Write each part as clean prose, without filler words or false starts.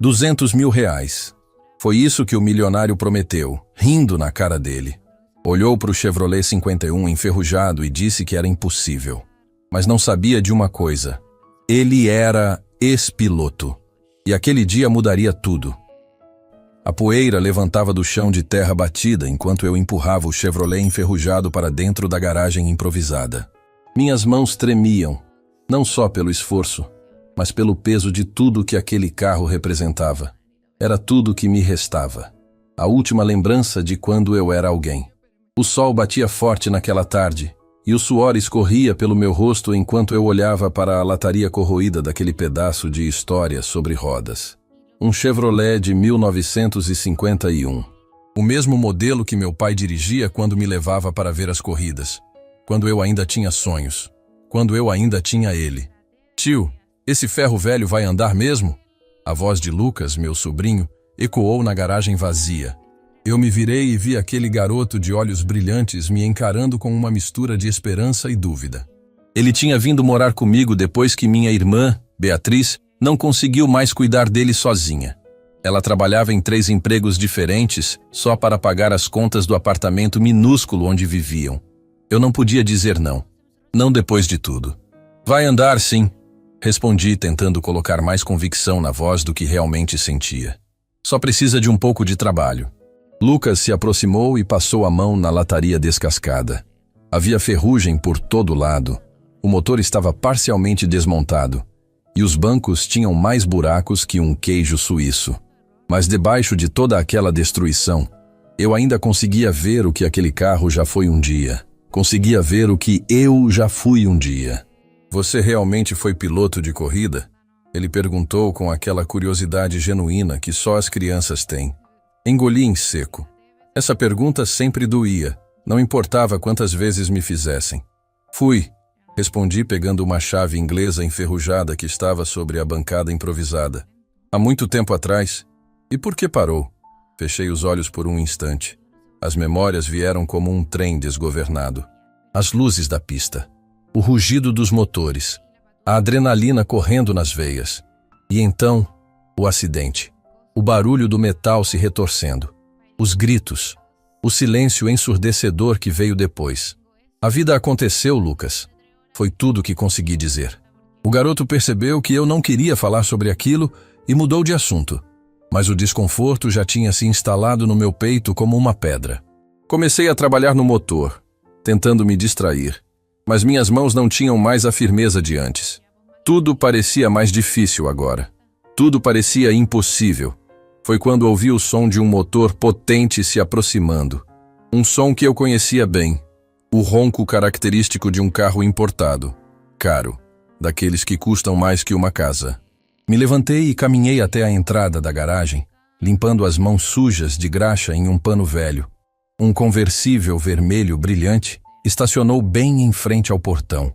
R$ 200.000. Foi isso que o milionário prometeu, rindo na cara dele. Olhou para o Chevrolet 51 enferrujado e disse que era impossível. Mas não sabia de uma coisa. Ele era ex-piloto. E aquele dia mudaria tudo. A poeira levantava do chão de terra batida enquanto eu empurrava o Chevrolet enferrujado para dentro da garagem improvisada. Minhas mãos tremiam, não só pelo esforço, mas pelo peso de tudo que aquele carro representava. Era tudo que me restava. A última lembrança de quando eu era alguém. O sol batia forte naquela tarde, e o suor escorria pelo meu rosto enquanto eu olhava para a lataria corroída daquele pedaço de história sobre rodas. Um Chevrolet de 1951. O mesmo modelo que meu pai dirigia quando me levava para ver as corridas. Quando eu ainda tinha sonhos. Quando eu ainda tinha ele. Tio, esse ferro velho vai andar mesmo? A voz de Lucas, meu sobrinho, ecoou na garagem vazia. Eu me virei e vi aquele garoto de olhos brilhantes me encarando com uma mistura de esperança e dúvida. Ele tinha vindo morar comigo depois que minha irmã, Beatriz, não conseguiu mais cuidar dele sozinha. Ela trabalhava em 3 empregos diferentes só para pagar as contas do apartamento minúsculo onde viviam. Eu não podia dizer não. Não depois de tudo. Vai andar, sim, respondi, tentando colocar mais convicção na voz do que realmente sentia. Só precisa de um pouco de trabalho. Lucas se aproximou e passou a mão na lataria descascada. Havia ferrugem por todo lado. O motor estava parcialmente desmontado. E os bancos tinham mais buracos que um queijo suíço. Mas debaixo de toda aquela destruição, eu ainda conseguia ver o que aquele carro já foi um dia. Conseguia ver o que eu já fui um dia. Você realmente foi piloto de corrida? Ele perguntou com aquela curiosidade genuína que só as crianças têm. Engoli em seco. Essa pergunta sempre doía, não importava quantas vezes me fizessem. Fui, respondi pegando uma chave inglesa enferrujada que estava sobre a bancada improvisada. Há muito tempo atrás. E por que parou? Fechei os olhos por um instante. As memórias vieram como um trem desgovernado. As luzes da pista. O rugido dos motores. A adrenalina correndo nas veias. E então, o acidente. O barulho do metal se retorcendo. Os gritos. O silêncio ensurdecedor que veio depois. A vida aconteceu, Lucas. Foi tudo o que consegui dizer. O garoto percebeu que eu não queria falar sobre aquilo e mudou de assunto. Mas o desconforto já tinha se instalado no meu peito como uma pedra. Comecei a trabalhar no motor, tentando me distrair, mas minhas mãos não tinham mais a firmeza de antes. Tudo parecia mais difícil agora. Tudo parecia impossível. Foi quando ouvi o som de um motor potente se aproximando. Um som que eu conhecia bem. O ronco característico de um carro importado. Caro. Daqueles que custam mais que uma casa. Me levantei e caminhei até a entrada da garagem, limpando as mãos sujas de graxa em um pano velho. Um conversível vermelho brilhante estacionou bem em frente ao portão.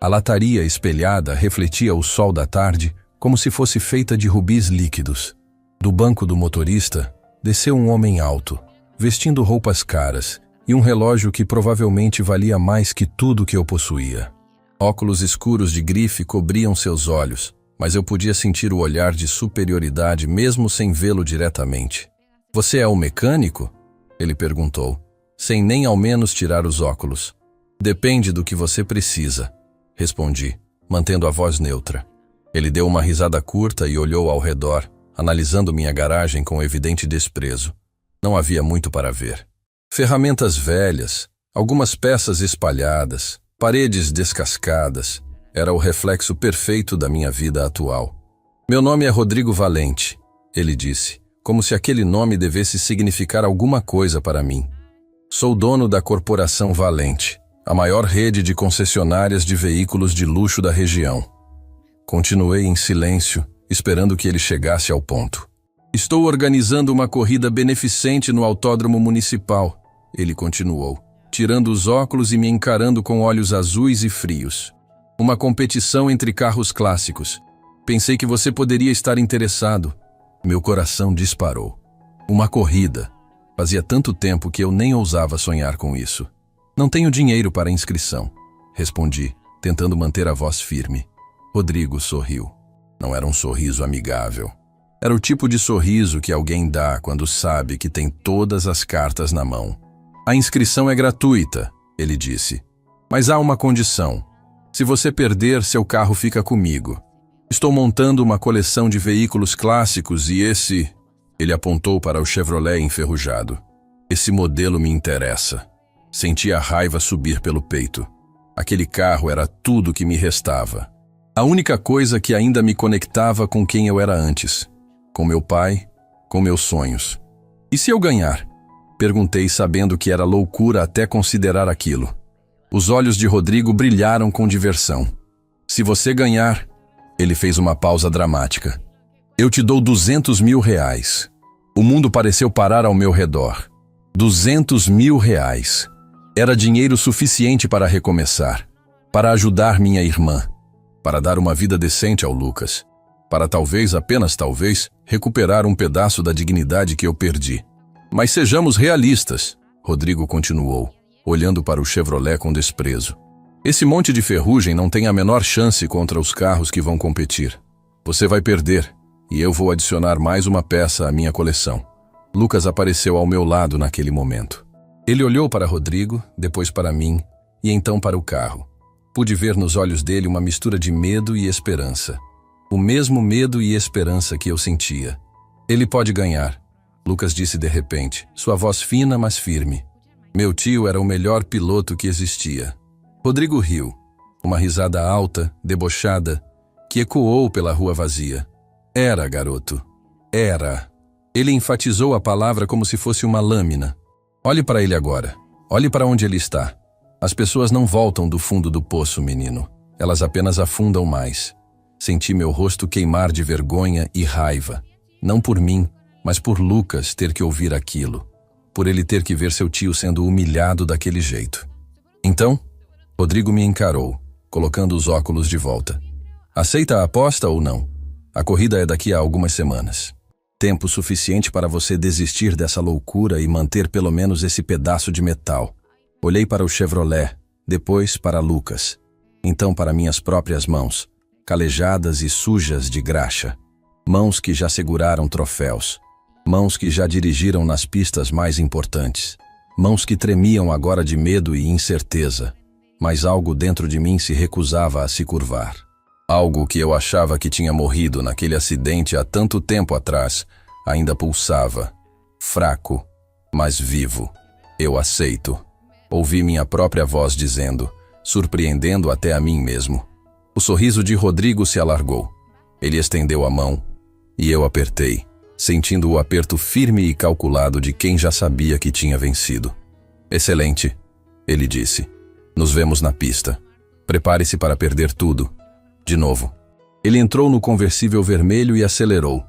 A lataria espelhada refletia o sol da tarde como se fosse feita de rubis líquidos. Do banco do motorista, desceu um homem alto, vestindo roupas caras e um relógio que provavelmente valia mais que tudo que eu possuía. Óculos escuros de grife cobriam seus olhos, mas eu podia sentir o olhar de superioridade mesmo sem vê-lo diretamente. Você é o mecânico? Ele perguntou, sem nem ao menos tirar os óculos. Depende do que você precisa, respondi, mantendo a voz neutra. Ele deu uma risada curta e olhou ao redor, analisando minha garagem com evidente desprezo. Não havia muito para ver. Ferramentas velhas, algumas peças espalhadas, paredes descascadas. Era o reflexo perfeito da minha vida atual. Meu nome é Rodrigo Valente, ele disse, como se aquele nome devesse significar alguma coisa para mim. Sou dono da Corporação Valente, a maior rede de concessionárias de veículos de luxo da região. Continuei em silêncio, esperando que ele chegasse ao ponto. Estou organizando uma corrida beneficente no autódromo municipal, ele continuou, tirando os óculos e me encarando com olhos azuis e frios. Uma competição entre carros clássicos. Pensei que você poderia estar interessado. Meu coração disparou. Uma corrida. Fazia tanto tempo que eu nem ousava sonhar com isso. Não tenho dinheiro para a inscrição, respondi, tentando manter a voz firme. Rodrigo sorriu. Não era um sorriso amigável. Era o tipo de sorriso que alguém dá quando sabe que tem todas as cartas na mão. A inscrição é gratuita, ele disse. Mas há uma condição. Se você perder, seu carro fica comigo. Estou montando uma coleção de veículos clássicos e esse... Ele apontou para o Chevrolet enferrujado. Esse modelo me interessa. Senti a raiva subir pelo peito. Aquele carro era tudo que me restava. A única coisa que ainda me conectava com quem eu era antes. Com meu pai, com meus sonhos. E se eu ganhar? Perguntei, sabendo que era loucura até considerar aquilo. Os olhos de Rodrigo brilharam com diversão. Se você ganhar... Ele fez uma pausa dramática. Eu te dou 200 mil reais. O mundo pareceu parar ao meu redor. 200 mil reais. Era dinheiro suficiente para recomeçar. Para ajudar minha irmã. Para dar uma vida decente ao Lucas. Para talvez, apenas talvez, recuperar um pedaço da dignidade que eu perdi. Mas sejamos realistas, Rodrigo continuou, olhando para o Chevrolet com desprezo. Esse monte de ferrugem não tem a menor chance contra os carros que vão competir. Você vai perder, e eu vou adicionar mais uma peça à minha coleção. Lucas apareceu ao meu lado naquele momento. Ele olhou para Rodrigo, depois para mim, e então para o carro. Pude ver nos olhos dele uma mistura de medo e esperança. O mesmo medo e esperança que eu sentia. Ele pode ganhar, Lucas disse de repente, sua voz fina, mas firme. Meu tio era o melhor piloto que existia. Rodrigo riu, uma risada alta, debochada, que ecoou pela rua vazia. Era, garoto. Era. Ele enfatizou a palavra como se fosse uma lâmina. Olhe para ele agora. Olhe para onde ele está. As pessoas não voltam do fundo do poço, menino. Elas apenas afundam mais. Senti meu rosto queimar de vergonha e raiva. Não por mim, mas por Lucas ter que ouvir aquilo. Por ele ter que ver seu tio sendo humilhado daquele jeito. Então, Rodrigo me encarou, colocando os óculos de volta. Aceita a aposta ou não? A corrida é daqui a algumas semanas. Tempo suficiente para você desistir dessa loucura e manter pelo menos esse pedaço de metal. Olhei para o Chevrolet, depois para Lucas. Então para minhas próprias mãos, calejadas e sujas de graxa. Mãos que já seguraram troféus. Mãos que já dirigiram nas pistas mais importantes. Mãos que tremiam agora de medo e incerteza. Mas algo dentro de mim se recusava a se curvar. Algo que eu achava que tinha morrido naquele acidente há tanto tempo atrás, ainda pulsava. Fraco, mas vivo. Eu aceito. Ouvi minha própria voz dizendo, surpreendendo até a mim mesmo. O sorriso de Rodrigo se alargou. Ele estendeu a mão, e eu apertei, sentindo o aperto firme e calculado de quem já sabia que tinha vencido. Excelente, ele disse. Nos vemos na pista. Prepare-se para perder tudo. De novo. Ele entrou no conversível vermelho e acelerou,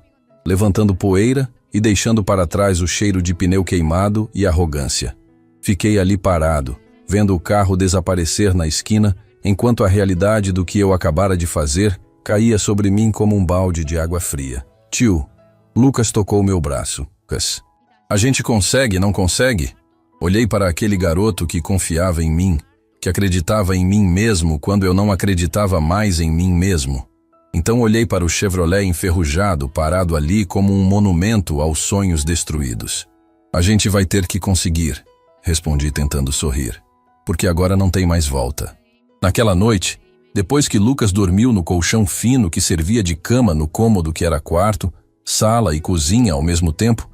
levantando poeira e deixando para trás o cheiro de pneu queimado e arrogância. Fiquei ali parado, vendo o carro desaparecer na esquina, enquanto a realidade do que eu acabara de fazer caía sobre mim como um balde de água fria. Tio, Lucas tocou meu braço. Lucas, a gente consegue, não consegue? Olhei para aquele garoto que confiava em mim, que acreditava em mim mesmo quando eu não acreditava mais em mim mesmo. Então olhei para o Chevrolet enferrujado parado ali como um monumento aos sonhos destruídos. A gente vai ter que conseguir, respondi tentando sorrir, porque agora não tem mais volta. Naquela noite, depois que Lucas dormiu no colchão fino que servia de cama no cômodo que era quarto, sala e cozinha ao mesmo tempo,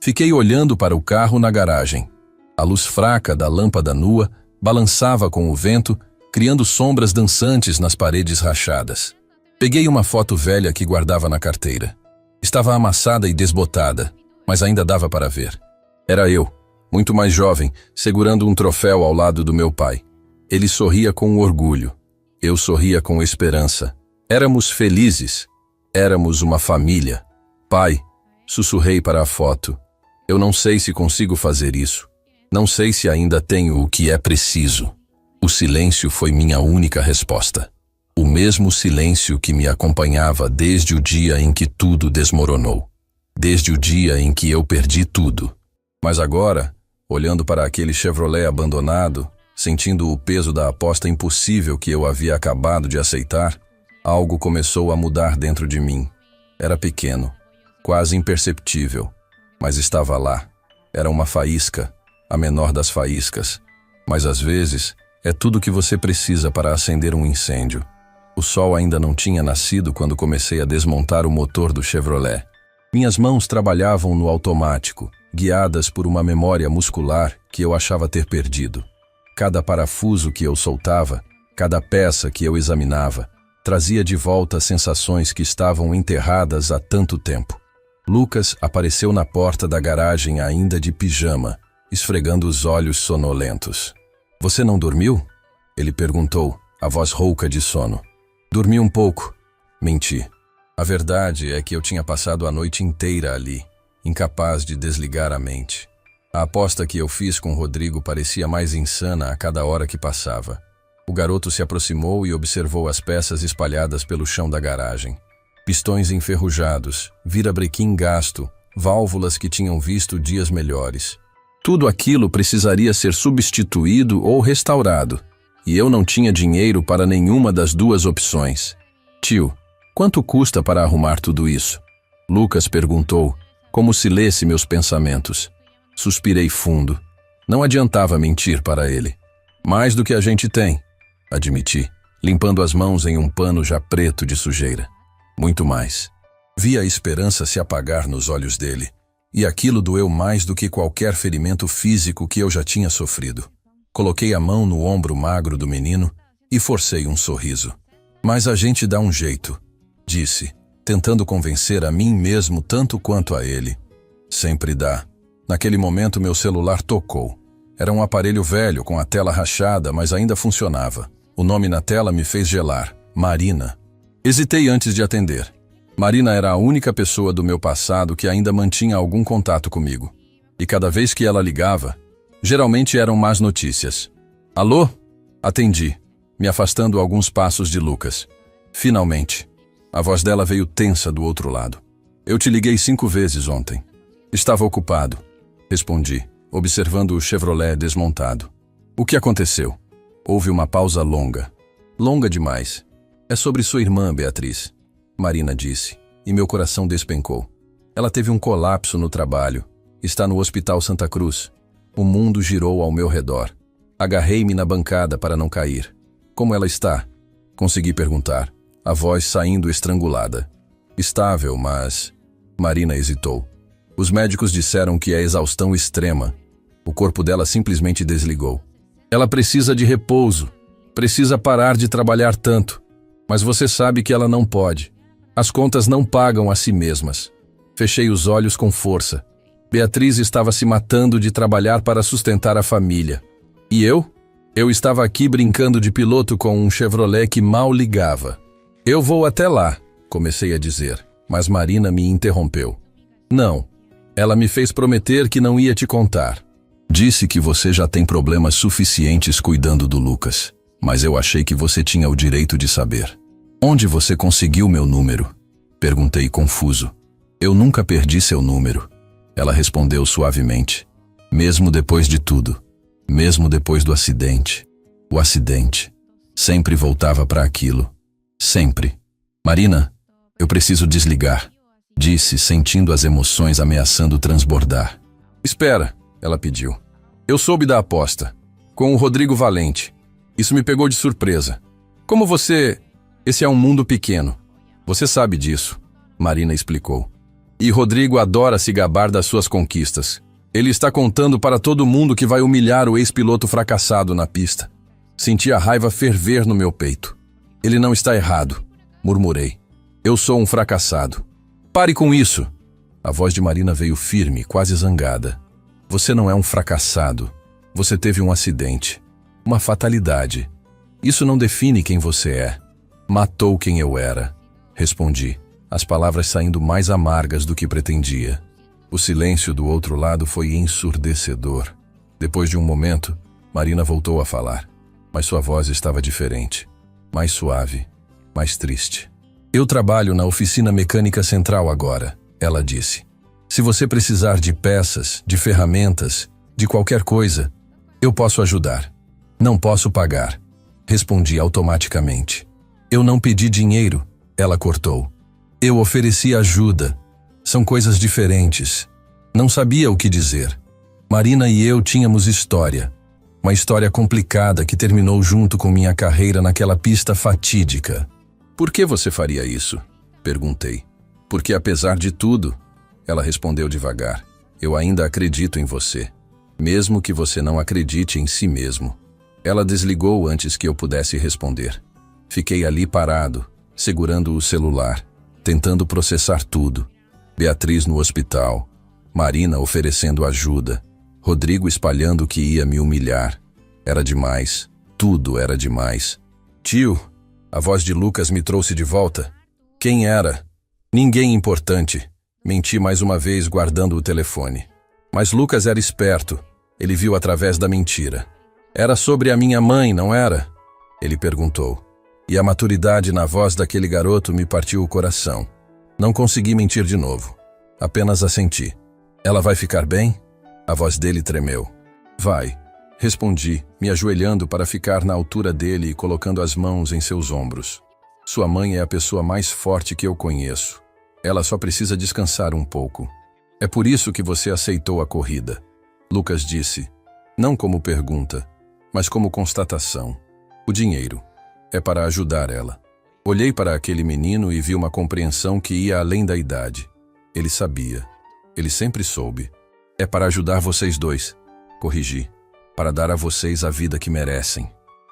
fiquei olhando para o carro na garagem. A luz fraca da lâmpada nua balançava com o vento, criando sombras dançantes nas paredes rachadas. Peguei uma foto velha que guardava na carteira. Estava amassada e desbotada, mas ainda dava para ver. Era eu, muito mais jovem, segurando um troféu ao lado do meu pai. Ele sorria com orgulho. Eu sorria com esperança. Éramos felizes. Éramos uma família. Pai, sussurrei para a foto. Eu não sei se consigo fazer isso. Não sei se ainda tenho o que é preciso. O silêncio foi minha única resposta. O mesmo silêncio que me acompanhava desde o dia em que tudo desmoronou. Desde o dia em que eu perdi tudo. Mas agora, olhando para aquele Chevrolet abandonado, sentindo o peso da aposta impossível que eu havia acabado de aceitar, algo começou a mudar dentro de mim. Era pequeno, quase imperceptível, mas estava lá. Era uma faísca, a menor das faíscas. Mas às vezes, é tudo o que você precisa para acender um incêndio. O sol ainda não tinha nascido quando comecei a desmontar o motor do Chevrolet. Minhas mãos trabalhavam no automático, guiadas por uma memória muscular que eu achava ter perdido. Cada parafuso que eu soltava, cada peça que eu examinava, trazia de volta sensações que estavam enterradas há tanto tempo. Lucas apareceu na porta da garagem ainda de pijama, esfregando os olhos sonolentos. "Você não dormiu?" Ele perguntou, a voz rouca de sono. "Dormi um pouco." Menti. A verdade é que eu tinha passado a noite inteira ali, incapaz de desligar a mente. A aposta que eu fiz com Rodrigo parecia mais insana a cada hora que passava. O garoto se aproximou e observou as peças espalhadas pelo chão da garagem. Pistões enferrujados, virabrequim gasto, válvulas que tinham visto dias melhores. Tudo aquilo precisaria ser substituído ou restaurado, e eu não tinha dinheiro para nenhuma das duas opções. "Tio, quanto custa para arrumar tudo isso?" Lucas perguntou, como se lesse meus pensamentos. Suspirei fundo. Não adiantava mentir para ele. "Mais do que a gente tem", admiti, limpando as mãos em um pano já preto de sujeira. "Muito mais." Vi a esperança se apagar nos olhos dele, e aquilo doeu mais do que qualquer ferimento físico que eu já tinha sofrido. Coloquei a mão no ombro magro do menino e forcei um sorriso. "Mas a gente dá um jeito", disse, tentando convencer a mim mesmo tanto quanto a ele. "Sempre dá." Naquele momento meu celular tocou. Era um aparelho velho com a tela rachada, mas ainda funcionava. O nome na tela me fez gelar. Marina. Hesitei antes de atender. Marina era a única pessoa do meu passado que ainda mantinha algum contato comigo. E cada vez que ela ligava, geralmente eram más notícias. "Alô?" Atendi, me afastando alguns passos de Lucas. Finalmente. A voz dela veio tensa do outro lado. "Eu te liguei 5 vezes ontem." "Estava ocupado", respondi, observando o Chevrolet desmontado. "O que aconteceu?" Houve uma pausa longa. Longa demais. "É sobre sua irmã, Beatriz", Marina disse, e meu coração despencou. "Ela teve um colapso no trabalho. Está no Hospital Santa Cruz." O mundo girou ao meu redor. Agarrei-me na bancada para não cair. "Como ela está?" Consegui perguntar, a voz saindo estrangulada. "Estável, mas..." Marina hesitou. "Os médicos disseram que é exaustão extrema." O corpo dela simplesmente desligou. "Ela precisa de repouso. Precisa parar de trabalhar tanto. Mas você sabe que ela não pode. As contas não pagam a si mesmas." Fechei os olhos com força. Beatriz estava se matando de trabalhar para sustentar a família. E eu? Eu estava aqui brincando de piloto com um Chevrolet que mal ligava. "Eu vou até lá", comecei a dizer, mas Marina me interrompeu. "Não. Ela me fez prometer que não ia te contar. Disse que você já tem problemas suficientes cuidando do Lucas, mas eu achei que você tinha o direito de saber." "Onde você conseguiu meu número?" Perguntei confuso. "Eu nunca perdi seu número." Ela respondeu suavemente. "Mesmo depois de tudo. Mesmo depois do acidente. O acidente. Sempre voltava para aquilo. Sempre." "Marina, eu preciso desligar", disse, sentindo as emoções ameaçando transbordar. "Espera", ela pediu. "Eu soube da aposta. Com o Rodrigo Valente. Isso me pegou de surpresa. Como você... Esse é um mundo pequeno. Você sabe disso", Marina explicou. "E Rodrigo adora se gabar das suas conquistas. Ele está contando para todo mundo que vai humilhar o ex-piloto fracassado na pista." Senti a raiva ferver no meu peito. "Ele não está errado", murmurei. "Eu sou um fracassado." "Pare com isso." A voz de Marina veio firme, quase zangada. "Você não é um fracassado. Você teve um acidente. Uma fatalidade. Isso não define quem você é." "Matou quem eu era", respondi, as palavras saindo mais amargas do que pretendia. O silêncio do outro lado foi ensurdecedor. Depois de um momento, Marina voltou a falar, mas sua voz estava diferente, mais suave, mais triste. "Eu trabalho na oficina mecânica central agora", ela disse. "Se você precisar de peças, de ferramentas, de qualquer coisa, eu posso ajudar." "Não posso pagar", respondi automaticamente. "Eu não pedi dinheiro", ela cortou. "Eu ofereci ajuda." São coisas diferentes. Não sabia o que dizer. Marina e eu tínhamos história. Uma história complicada que terminou junto com minha carreira naquela pista fatídica. Por que você faria isso? Perguntei. Porque apesar de tudo, ela respondeu devagar, eu ainda acredito em você. Mesmo que você não acredite em si mesmo. Ela desligou antes que eu pudesse responder. Fiquei ali parado, segurando o celular, tentando processar tudo. Beatriz no hospital, Marina oferecendo ajuda, Rodrigo espalhando que ia me humilhar. Era demais, tudo era demais. Tio, a voz de Lucas me trouxe de volta. Quem era? Ninguém importante. Menti mais uma vez guardando o telefone. Mas Lucas era esperto. Ele viu através da mentira. Era sobre a minha mãe, não era? Ele perguntou. E a maturidade na voz daquele garoto me partiu o coração. Não consegui mentir de novo. Apenas assenti. Ela vai ficar bem? A voz dele tremeu. Vai. Respondi, me ajoelhando para ficar na altura dele e colocando as mãos em seus ombros. Sua mãe é a pessoa mais forte que eu conheço. Ela só precisa descansar um pouco. É por isso que você aceitou a corrida. Lucas disse, não como pergunta, mas como constatação. O dinheiro é para ajudar ela. Olhei para aquele menino e vi uma compreensão que ia além da idade. Ele sabia. Ele sempre soube. É para ajudar vocês dois. Corrigi. Para dar a vocês a vida que merecem.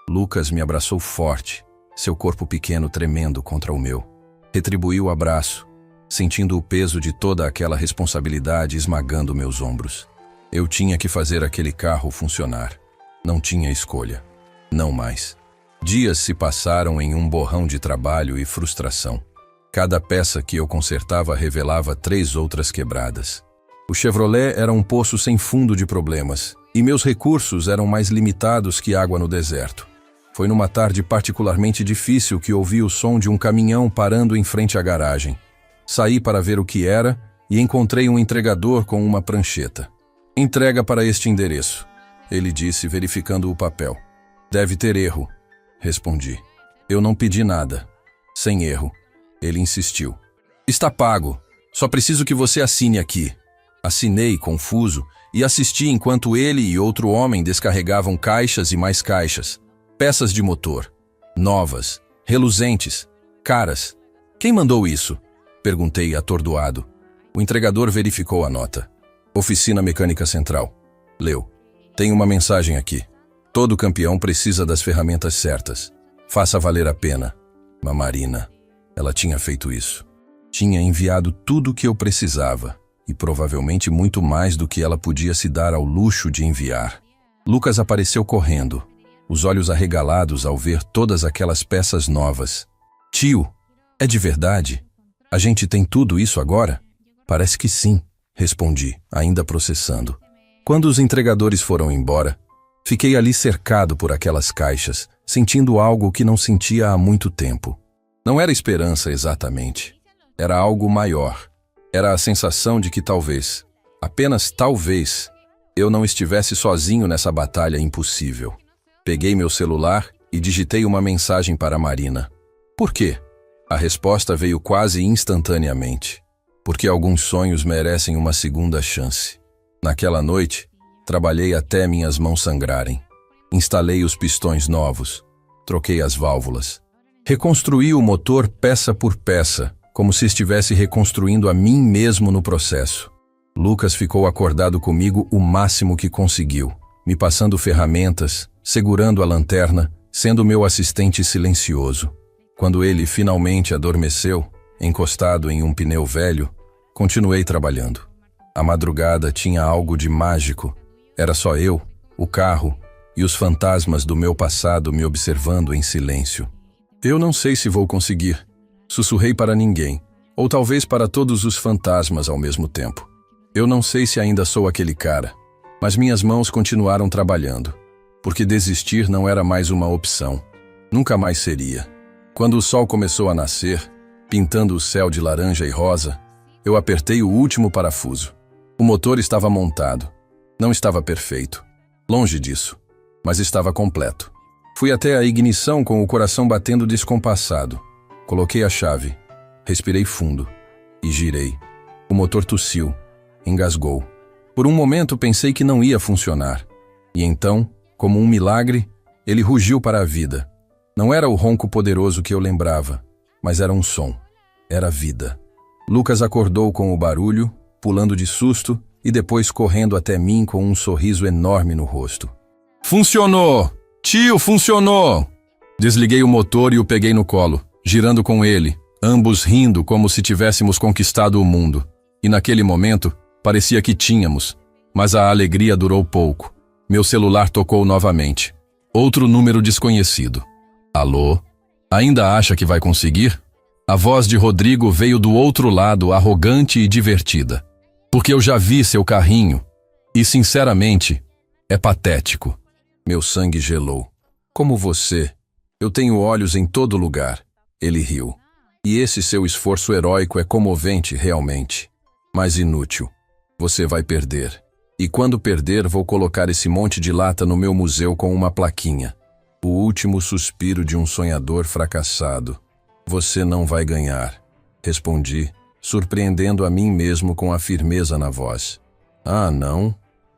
Lucas me abraçou forte, seu corpo pequeno tremendo contra o meu. Retribuí o abraço, sentindo o peso de toda aquela responsabilidade esmagando meus ombros. Eu tinha que fazer aquele carro funcionar. Não tinha escolha. Não mais. Dias se passaram em um borrão de trabalho e frustração. Cada peça que eu consertava revelava 3 outras quebradas. O Chevrolet era um poço sem fundo de problemas, e meus recursos eram mais limitados que água no deserto. Foi numa tarde particularmente difícil que ouvi o som de um caminhão parando em frente à garagem. Saí para ver o que era e encontrei um entregador com uma prancheta. Entrega para este endereço, ele disse, verificando o papel. Deve ter erro, respondi. Eu não pedi nada. Sem erro. Ele insistiu. Está pago. Só preciso que você assine aqui. Assinei, confuso, e assisti enquanto ele e outro homem descarregavam caixas e mais caixas. Peças de motor. Novas. Reluzentes. Caras. Quem mandou isso? Perguntei atordoado. O entregador verificou a nota. Oficina Mecânica Central. Leu. Tem uma mensagem aqui. Todo campeão precisa das ferramentas certas. Faça valer a pena. Marina. Ela tinha feito isso. Tinha enviado tudo o que eu precisava. E provavelmente muito mais do que ela podia se dar ao luxo de enviar. Lucas apareceu correndo, os olhos arregalados ao ver todas aquelas peças novas. Tio, é de verdade? A gente tem tudo isso agora? Parece que sim, respondi, ainda processando. Quando os entregadores foram embora, fiquei ali cercado por aquelas caixas, sentindo algo que não sentia há muito tempo. Não era esperança exatamente. Era algo maior. Era a sensação de que talvez, apenas talvez, eu não estivesse sozinho nessa batalha impossível. Peguei meu celular e digitei uma mensagem para Marina. Por quê? A resposta veio quase instantaneamente. Porque alguns sonhos merecem uma segunda chance. Naquela noite, trabalhei até minhas mãos sangrarem. Instalei os pistões novos. Troquei as válvulas. Reconstruí o motor peça por peça, como se estivesse reconstruindo a mim mesmo no processo. Lucas ficou acordado comigo o máximo que conseguiu, me passando ferramentas, segurando a lanterna, sendo meu assistente silencioso. Quando ele finalmente adormeceu, encostado em um pneu velho, continuei trabalhando. A madrugada tinha algo de mágico. Era só eu, o carro e os fantasmas do meu passado me observando em silêncio. Eu não sei se vou conseguir. Sussurrei para ninguém, ou talvez para todos os fantasmas ao mesmo tempo. Eu não sei se ainda sou aquele cara, mas minhas mãos continuaram trabalhando, porque desistir não era mais uma opção. Nunca mais seria. Quando o sol começou a nascer, pintando o céu de laranja e rosa, eu apertei o último parafuso. O motor estava montado. Não estava perfeito. Longe disso. Mas estava completo. Fui até a ignição com o coração batendo descompassado. Coloquei a chave, respirei fundo e girei. O motor tossiu, engasgou. Por um momento pensei que não ia funcionar. E então, como um milagre, ele rugiu para a vida. Não era o ronco poderoso que eu lembrava, mas era um som. Era vida. Lucas acordou com o barulho, pulando de susto e depois correndo até mim com um sorriso enorme no rosto. Funcionou! Tio, funcionou! Desliguei o motor e o peguei no colo, girando com ele, ambos rindo como se tivéssemos conquistado o mundo. E naquele momento, parecia que tínhamos, mas a alegria durou pouco. Meu celular tocou novamente. Outro número desconhecido. Alô? Ainda acha que vai conseguir? A voz de Rodrigo veio do outro lado, arrogante e divertida. Porque eu já vi seu carrinho. E, sinceramente, é patético. Meu sangue gelou. Como você, eu tenho olhos em todo lugar. Ele riu. E esse seu esforço heróico é comovente, realmente. Mas inútil. Você vai perder. E quando perder, vou colocar esse monte de lata no meu museu com uma plaquinha. O último suspiro de um sonhador fracassado. Você não vai ganhar. Respondi, surpreendendo a mim mesmo com a firmeza na voz. Ah, não?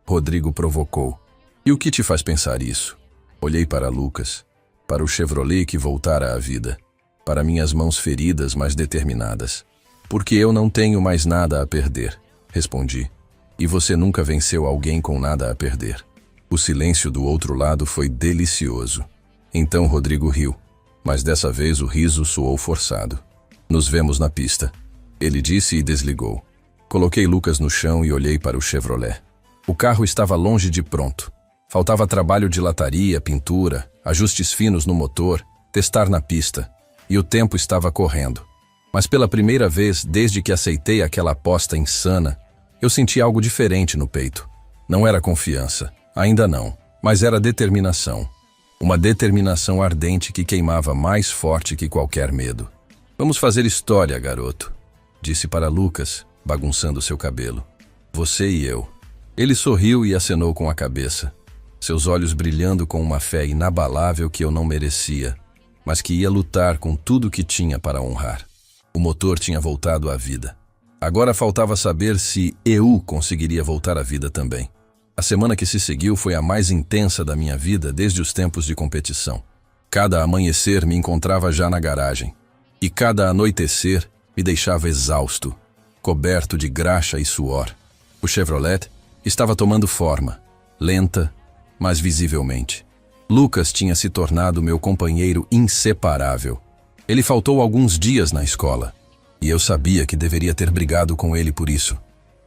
Rodrigo provocou. E o que te faz pensar isso? Olhei para Lucas, para o Chevrolet que voltara à vida, para minhas mãos feridas, mas determinadas. Porque eu não tenho mais nada a perder, respondi. E você nunca venceu alguém com nada a perder. O silêncio do outro lado foi delicioso. Então Rodrigo riu, mas dessa vez o riso soou forçado. Nos vemos na pista, ele disse e desligou. Coloquei Lucas no chão e olhei para o Chevrolet. O carro estava longe de pronto. Faltava trabalho de lataria, pintura, ajustes finos no motor, testar na pista. E o tempo estava correndo. Mas pela primeira vez, desde que aceitei aquela aposta insana, eu senti algo diferente no peito. Não era confiança, ainda não, mas era determinação. Uma determinação ardente que queimava mais forte que qualquer medo. Vamos fazer história, garoto, disse para Lucas, bagunçando seu cabelo. Você e eu. Ele sorriu e acenou com a cabeça, seus olhos brilhando com uma fé inabalável que eu não merecia, mas que ia lutar com tudo que tinha para honrar. O motor tinha voltado à vida. Agora faltava saber se eu conseguiria voltar à vida também. A semana que se seguiu foi a mais intensa da minha vida desde os tempos de competição. Cada amanhecer me encontrava já na garagem. E cada anoitecer me deixava exausto, coberto de graxa e suor. O Chevrolet estava tomando forma, lenta, mas visivelmente. Lucas tinha se tornado meu companheiro inseparável. Ele faltou alguns dias na escola. E eu sabia que deveria ter brigado com ele por isso.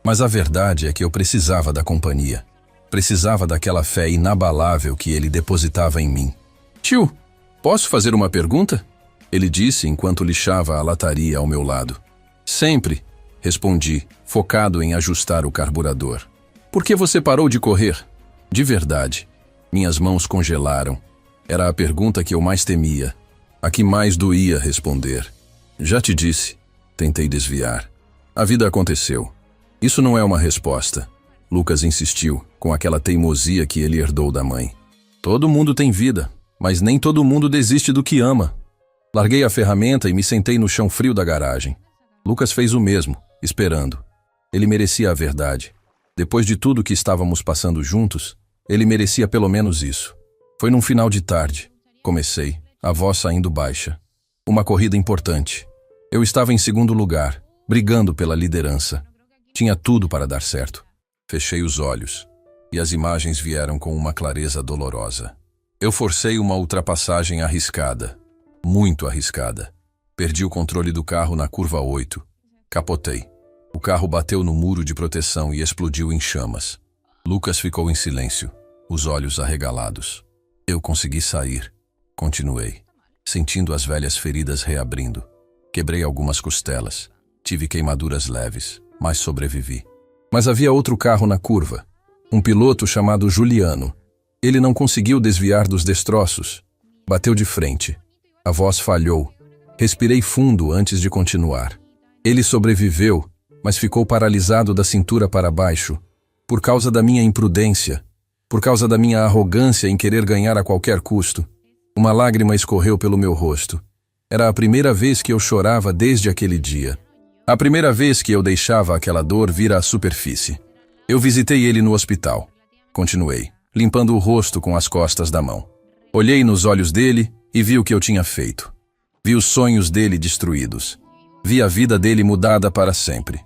Mas a verdade é que eu precisava da companhia. Precisava daquela fé inabalável que ele depositava em mim. Tio, posso fazer uma pergunta? Ele disse enquanto lixava a lataria ao meu lado. Sempre, respondi, focado em ajustar o carburador. Por que você parou de correr? De verdade. Minhas mãos congelaram. Era a pergunta que eu mais temia. A que mais doía responder. Já te disse. Tentei desviar. A vida aconteceu. Isso não é uma resposta. Lucas insistiu, com aquela teimosia que ele herdou da mãe. Todo mundo tem vida, mas nem todo mundo desiste do que ama. Larguei a ferramenta e me sentei no chão frio da garagem. Lucas fez o mesmo, esperando. Ele merecia a verdade. Depois de tudo que estávamos passando juntos, ele merecia pelo menos isso. Foi num final de tarde. Comecei, a voz saindo baixa. Uma corrida importante. Eu estava em segundo lugar, brigando pela liderança. Tinha tudo para dar certo. Fechei os olhos, e as imagens vieram com uma clareza dolorosa. Eu forcei uma ultrapassagem arriscada, muito arriscada. Perdi o controle do carro na curva 8. Capotei. O carro bateu no muro de proteção e explodiu em chamas. Lucas ficou em silêncio, os olhos arregalados. Eu consegui sair. Continuei, sentindo as velhas feridas reabrindo. Quebrei algumas costelas. Tive queimaduras leves, mas sobrevivi. Mas havia outro carro na curva. Um piloto chamado Juliano. Ele não conseguiu desviar dos destroços. Bateu de frente. A voz falhou. Respirei fundo antes de continuar. Ele sobreviveu, mas ficou paralisado da cintura para baixo. Por causa da minha imprudência. Por causa da minha arrogância em querer ganhar a qualquer custo. Uma lágrima escorreu pelo meu rosto. Era a primeira vez que eu chorava desde aquele dia. A primeira vez que eu deixava aquela dor vir à superfície. Eu visitei ele no hospital. Continuei, limpando o rosto com as costas da mão. Olhei nos olhos dele e vi o que eu tinha feito. Vi os sonhos dele destruídos. Vi a vida dele mudada para sempre.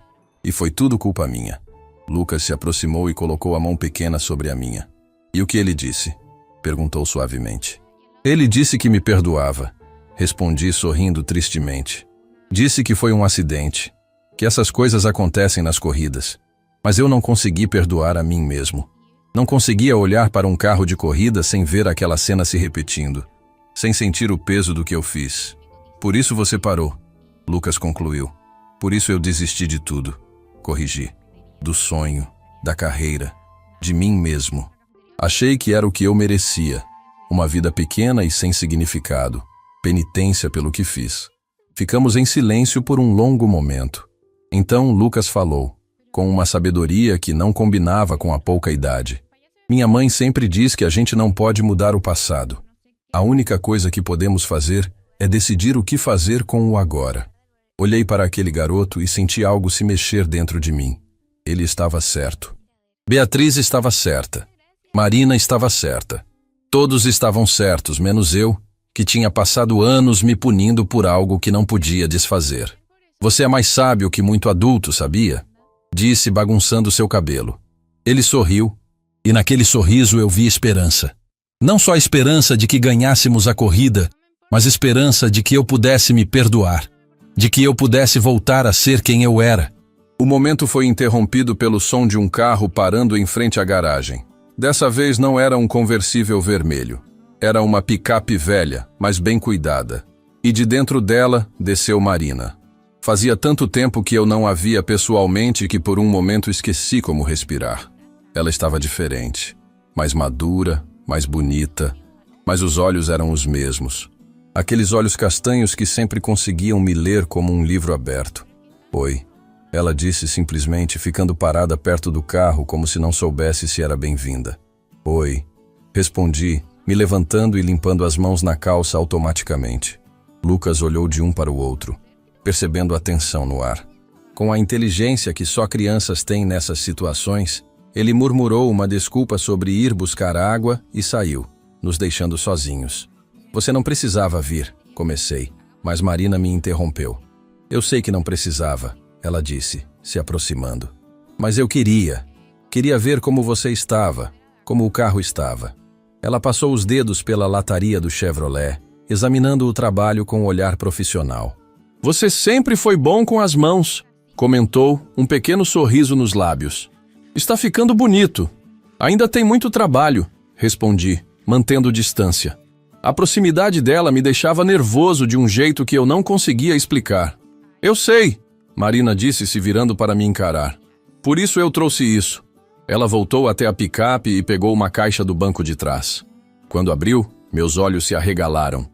E foi tudo culpa minha. Lucas se aproximou e colocou a mão pequena sobre a minha. E o que ele disse? Perguntou suavemente. Ele disse que me perdoava. Respondi sorrindo tristemente. Disse que foi um acidente, que essas coisas acontecem nas corridas. Mas eu não consegui perdoar a mim mesmo. Não conseguia olhar para um carro de corrida sem ver aquela cena se repetindo, sem sentir o peso do que eu fiz. Por isso você parou, Lucas concluiu. Por isso eu desisti de tudo. Corrigi. Do sonho, da carreira, de mim mesmo. Achei que era o que eu merecia. Uma vida pequena e sem significado. Penitência pelo que fiz. Ficamos em silêncio por um longo momento. Então Lucas falou, com uma sabedoria que não combinava com a pouca idade. Minha mãe sempre diz que a gente não pode mudar o passado. A única coisa que podemos fazer é decidir o que fazer com o agora. Olhei para aquele garoto e senti algo se mexer dentro de mim. Ele estava certo. Beatriz estava certa. Marina estava certa. Todos estavam certos, menos eu, que tinha passado anos me punindo por algo que não podia desfazer. Você é mais sábio que muito adulto, sabia? Disse, bagunçando seu cabelo. Ele sorriu, e naquele sorriso eu vi esperança. Não só a esperança de que ganhássemos a corrida, mas esperança de que eu pudesse me perdoar, de que eu pudesse voltar a ser quem eu era. O momento foi interrompido pelo som de um carro parando em frente à garagem. Dessa vez não era um conversível vermelho. Era uma picape velha, mas bem cuidada. E de dentro dela desceu Marina. Fazia tanto tempo que eu não a via pessoalmente que por um momento esqueci como respirar. Ela estava diferente, mais madura, mais bonita, mas os olhos eram os mesmos. Aqueles olhos castanhos que sempre conseguiam me ler como um livro aberto. Oi, ela disse simplesmente, ficando parada perto do carro como se não soubesse se era bem-vinda. Oi, respondi, me levantando e limpando as mãos na calça automaticamente. Lucas olhou de um para o outro, percebendo a tensão no ar. Com a inteligência que só crianças têm nessas situações, ele murmurou uma desculpa sobre ir buscar água e saiu, nos deixando sozinhos. Você não precisava vir, comecei, mas Marina me interrompeu. Eu sei que não precisava, ela disse, se aproximando. Mas eu queria ver como você estava, como o carro estava. Ela passou os dedos pela lataria do Chevrolet, examinando o trabalho com um olhar profissional. Você sempre foi bom com as mãos, comentou, um pequeno sorriso nos lábios. Está ficando bonito. Ainda tem muito trabalho, respondi, mantendo distância. A proximidade dela me deixava nervoso de um jeito que eu não conseguia explicar. Eu sei, Marina disse, se virando para me encarar. Por isso eu trouxe isso. Ela voltou até a picape e pegou uma caixa do banco de trás. Quando abriu, meus olhos se arregalaram.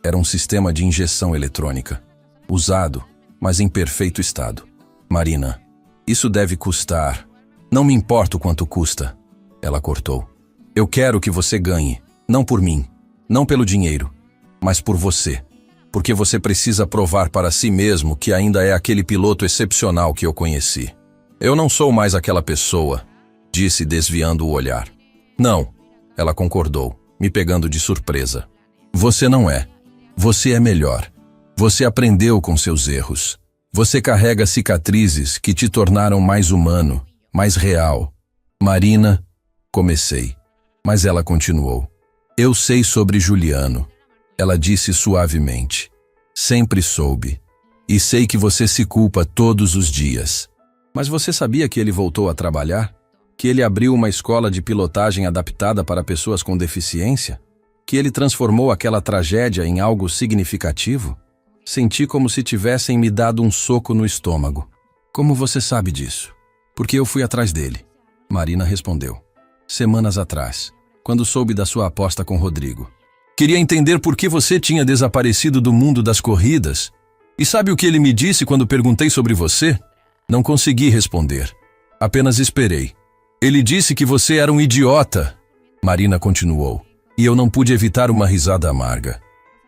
Era um sistema de injeção eletrônica. Usado, mas em perfeito estado. Marina, isso deve custar. Não me importa o quanto custa. Ela cortou. Eu quero que você ganhe, não por mim, não pelo dinheiro, mas por você. Porque você precisa provar para si mesmo que ainda é aquele piloto excepcional que eu conheci. Eu não sou mais aquela pessoa, disse desviando o olhar. Não, ela concordou, me pegando de surpresa. Você não é. Você é melhor. Você aprendeu com seus erros. Você carrega cicatrizes que te tornaram mais humano, mais real. Marina, comecei, mas ela continuou. Eu sei sobre Juliano. Ela disse suavemente. Sempre soube. E sei que você se culpa todos os dias. Mas você sabia que ele voltou a trabalhar? Que ele abriu uma escola de pilotagem adaptada para pessoas com deficiência? Que ele transformou aquela tragédia em algo significativo? Senti como se tivessem me dado um soco no estômago. Como você sabe disso? Porque eu fui atrás dele. Marina respondeu. Semanas atrás, quando soube da sua aposta com Rodrigo. Queria entender por que você tinha desaparecido do mundo das corridas. E sabe o que ele me disse quando perguntei sobre você? Não consegui responder. Apenas esperei. Ele disse que você era um idiota. Marina continuou. E eu não pude evitar uma risada amarga.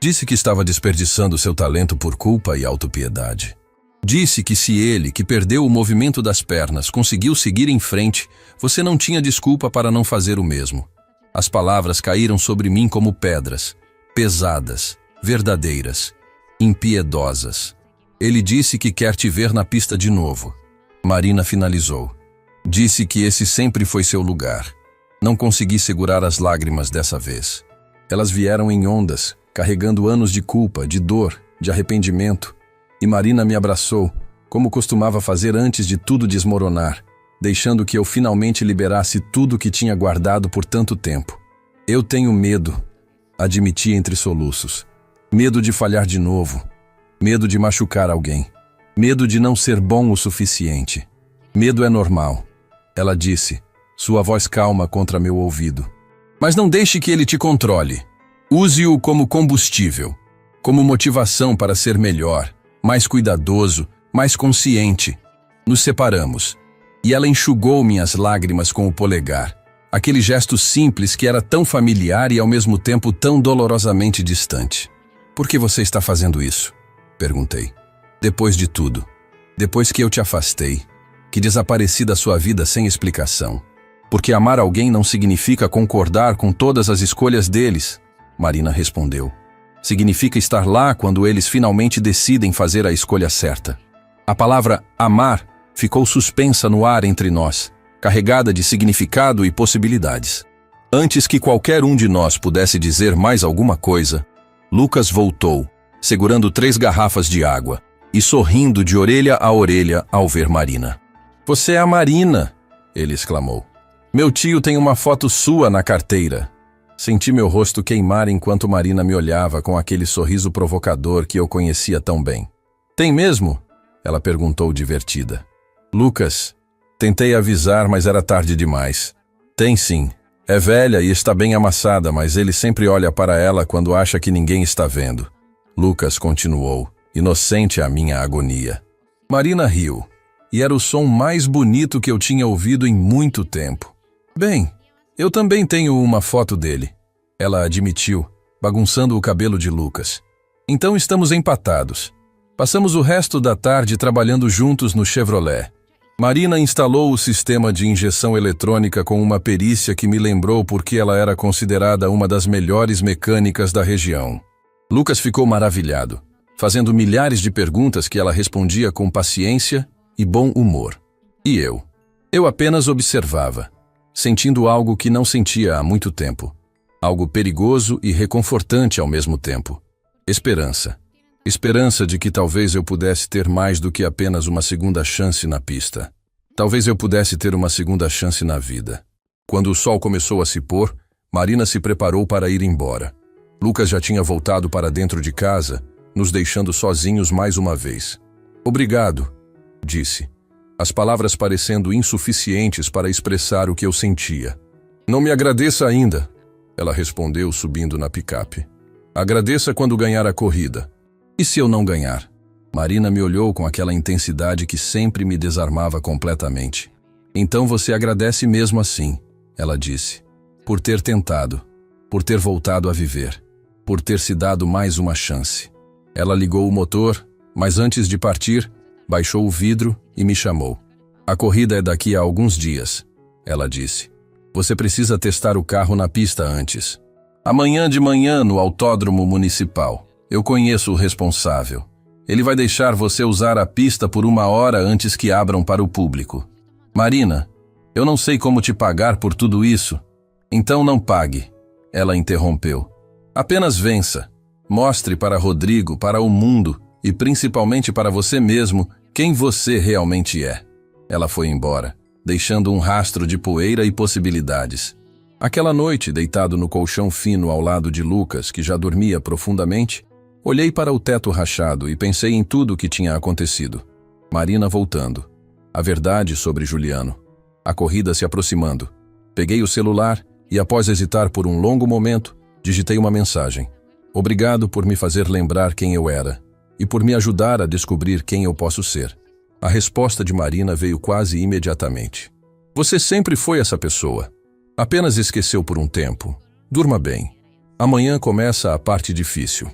Disse que estava desperdiçando seu talento por culpa e autopiedade. Disse que se ele, que perdeu o movimento das pernas, conseguiu seguir em frente, você não tinha desculpa para não fazer o mesmo. As palavras caíram sobre mim como pedras, pesadas, verdadeiras, impiedosas. Ele disse que quer te ver na pista de novo. Marina finalizou. Disse que esse sempre foi seu lugar. Não consegui segurar as lágrimas dessa vez. Elas vieram em ondas, carregando anos de culpa, de dor, de arrependimento. E Marina me abraçou, como costumava fazer antes de tudo desmoronar, deixando que eu finalmente liberasse tudo que tinha guardado por tanto tempo. Eu tenho medo, admiti entre soluços. Medo de falhar de novo. Medo de machucar alguém. Medo de não ser bom o suficiente. Medo é normal, ela disse, sua voz calma contra meu ouvido. Mas não deixe que ele te controle. Use-o como combustível, como motivação para ser melhor, mais cuidadoso, mais consciente. Nos separamos, e ela enxugou minhas lágrimas com o polegar, aquele gesto simples que era tão familiar e ao mesmo tempo tão dolorosamente distante. Por que você está fazendo isso? Perguntei. Depois de tudo, depois que eu te afastei, que desapareci da sua vida sem explicação. Porque amar alguém não significa concordar com todas as escolhas deles, Marina respondeu. Significa estar lá quando eles finalmente decidem fazer a escolha certa. A palavra amar ficou suspensa no ar entre nós, carregada de significado e possibilidades. Antes que qualquer um de nós pudesse dizer mais alguma coisa, Lucas voltou, segurando 3 garrafas de água e sorrindo de orelha a orelha ao ver Marina. Você é a Marina, ele exclamou. Meu tio tem uma foto sua na carteira. Senti meu rosto queimar enquanto Marina me olhava com aquele sorriso provocador que eu conhecia tão bem. Tem mesmo? Ela perguntou divertida. Lucas, tentei avisar, mas era tarde demais. Tem sim. É velha e está bem amassada, mas ele sempre olha para ela quando acha que ninguém está vendo. Lucas continuou, inocente à minha agonia. Marina riu, e era o som mais bonito que eu tinha ouvido em muito tempo. Bem, eu também tenho uma foto dele, ela admitiu, bagunçando o cabelo de Lucas. Então estamos empatados. Passamos o resto da tarde trabalhando juntos no Chevrolet. Marina instalou o sistema de injeção eletrônica com uma perícia que me lembrou porque ela era considerada uma das melhores mecânicas da região. Lucas ficou maravilhado, fazendo milhares de perguntas que ela respondia com paciência e bom humor. E eu? Eu apenas observava, sentindo algo que não sentia há muito tempo. Algo perigoso e reconfortante ao mesmo tempo. Esperança. Esperança de que talvez eu pudesse ter mais do que apenas uma segunda chance na pista. Talvez eu pudesse ter uma segunda chance na vida. Quando o sol começou a se pôr, Marina se preparou para ir embora. Lucas já tinha voltado para dentro de casa, nos deixando sozinhos mais uma vez. Obrigado, disse, as palavras parecendo insuficientes para expressar o que eu sentia. Não me agradeça ainda, ela respondeu subindo na picape. Agradeça quando ganhar a corrida. E se eu não ganhar? Marina me olhou com aquela intensidade que sempre me desarmava completamente. Então você agradece mesmo assim, ela disse, por ter tentado, por ter voltado a viver, por ter se dado mais uma chance. Ela ligou o motor, mas antes de partir, baixou o vidro e me chamou. A corrida é daqui a alguns dias, ela disse. Você precisa testar o carro na pista antes. Amanhã de manhã no autódromo municipal. Eu conheço o responsável. Ele vai deixar você usar a pista por 1 hora antes que abram para o público. Marina, eu não sei como te pagar por tudo isso. Então não pague, ela interrompeu. Apenas vença. Mostre para Rodrigo, para o mundo e principalmente para você mesmo quem você realmente é. Ela foi embora, deixando um rastro de poeira e possibilidades. Aquela noite, deitado no colchão fino ao lado de Lucas, que já dormia profundamente, olhei para o teto rachado e pensei em tudo o que tinha acontecido. Marina voltando. A verdade sobre Juliano. A corrida se aproximando. Peguei o celular e, após hesitar por um longo momento, digitei uma mensagem. Obrigado por me fazer lembrar quem eu era e por me ajudar a descobrir quem eu posso ser. A resposta de Marina veio quase imediatamente. Você sempre foi essa pessoa. Apenas esqueceu por um tempo. Durma bem. Amanhã começa a parte difícil.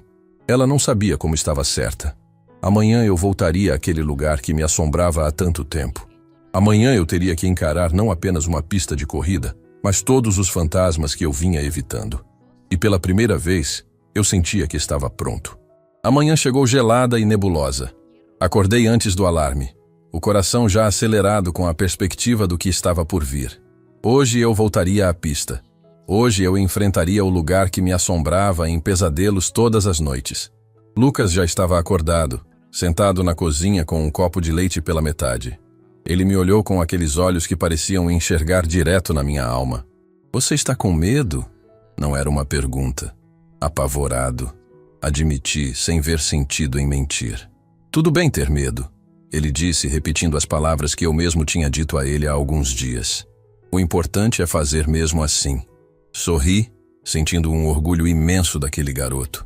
Ela não sabia como estava certa. Amanhã eu voltaria àquele lugar que me assombrava há tanto tempo. Amanhã eu teria que encarar não apenas uma pista de corrida, mas todos os fantasmas que eu vinha evitando. E pela primeira vez, eu sentia que estava pronto. A manhã chegou gelada e nebulosa. Acordei antes do alarme, o coração já acelerado com a perspectiva do que estava por vir. Hoje eu voltaria à pista. Hoje eu enfrentaria o lugar que me assombrava em pesadelos todas as noites. Lucas já estava acordado, sentado na cozinha com um copo de leite pela metade. Ele me olhou com aqueles olhos que pareciam enxergar direto na minha alma. Você está com medo? Não era uma pergunta. Apavorado, admiti, sem ver sentido em mentir. Tudo bem ter medo, ele disse, repetindo as palavras que eu mesmo tinha dito a ele há alguns dias. O importante é fazer mesmo assim. Sorri, sentindo um orgulho imenso daquele garoto.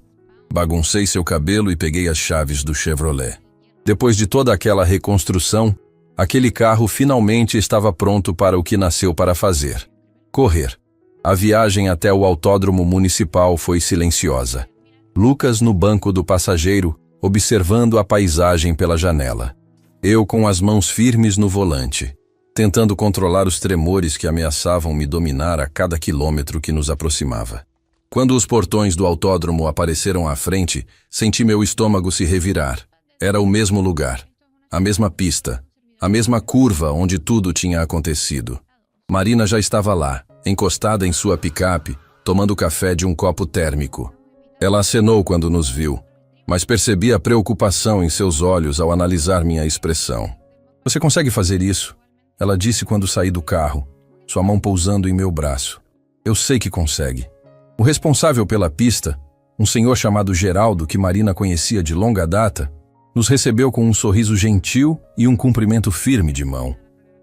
Baguncei seu cabelo e peguei as chaves do Chevrolet. Depois de toda aquela reconstrução, aquele carro finalmente estava pronto para o que nasceu para fazer: correr. A viagem até o autódromo municipal foi silenciosa. Lucas no banco do passageiro, observando a paisagem pela janela. Eu com as mãos firmes no volante, tentando controlar os tremores que ameaçavam me dominar a cada quilômetro que nos aproximava. Quando os portões do autódromo apareceram à frente, senti meu estômago se revirar. Era o mesmo lugar, a mesma pista, a mesma curva onde tudo tinha acontecido. Marina já estava lá, encostada em sua picape, tomando café de um copo térmico. Ela acenou quando nos viu, mas percebi a preocupação em seus olhos ao analisar minha expressão. Você consegue fazer isso? Ela disse quando saí do carro, sua mão pousando em meu braço. Eu sei que consegue. O responsável pela pista, um senhor chamado Geraldo, que Marina conhecia de longa data, nos recebeu com um sorriso gentil e um cumprimento firme de mão.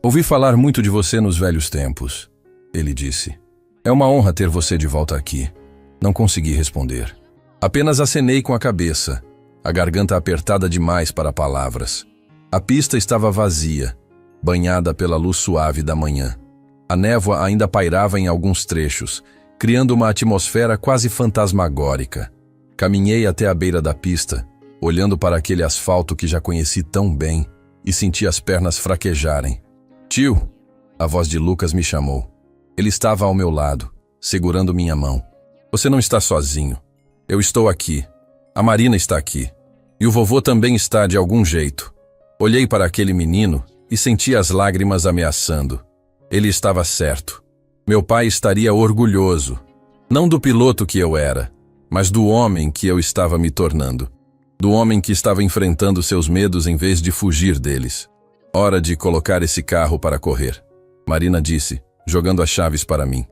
Ouvi falar muito de você nos velhos tempos, ele disse. É uma honra ter você de volta aqui. Não consegui responder. Apenas acenei com a cabeça, a garganta apertada demais para palavras. A pista estava vazia, banhada pela luz suave da manhã. A névoa ainda pairava em alguns trechos, criando uma atmosfera quase fantasmagórica. Caminhei até a beira da pista, olhando para aquele asfalto que já conheci tão bem, e senti as pernas fraquejarem. Tio, a voz de Lucas me chamou. Ele estava ao meu lado, segurando minha mão. Você não está sozinho. Eu estou aqui. A Marina está aqui. E o vovô também está de algum jeito. Olhei para aquele menino e senti as lágrimas ameaçando. Ele estava certo. Meu pai estaria orgulhoso, não do piloto que eu era, mas do homem que eu estava me tornando. Do homem que estava enfrentando seus medos em vez de fugir deles. Hora de colocar esse carro para correr, Marina disse, jogando as chaves para mim.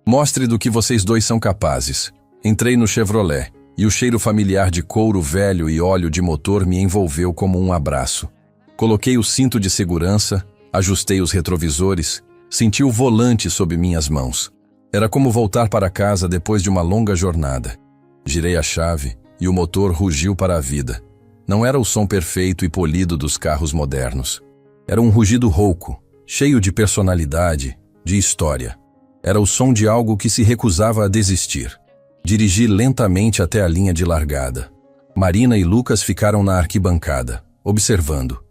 Mostre do que vocês dois são capazes. Entrei no Chevrolet, e o cheiro familiar de couro velho e óleo de motor me envolveu como um abraço. Coloquei o cinto de segurança, ajustei os retrovisores, senti o volante sob minhas mãos. Era como voltar para casa depois de uma longa jornada. Girei a chave e o motor rugiu para a vida. Não era o som perfeito e polido dos carros modernos. Era um rugido rouco, cheio de personalidade, de história. Era o som de algo que se recusava a desistir. Dirigi lentamente até a linha de largada. Marina e Lucas ficaram na arquibancada, observando.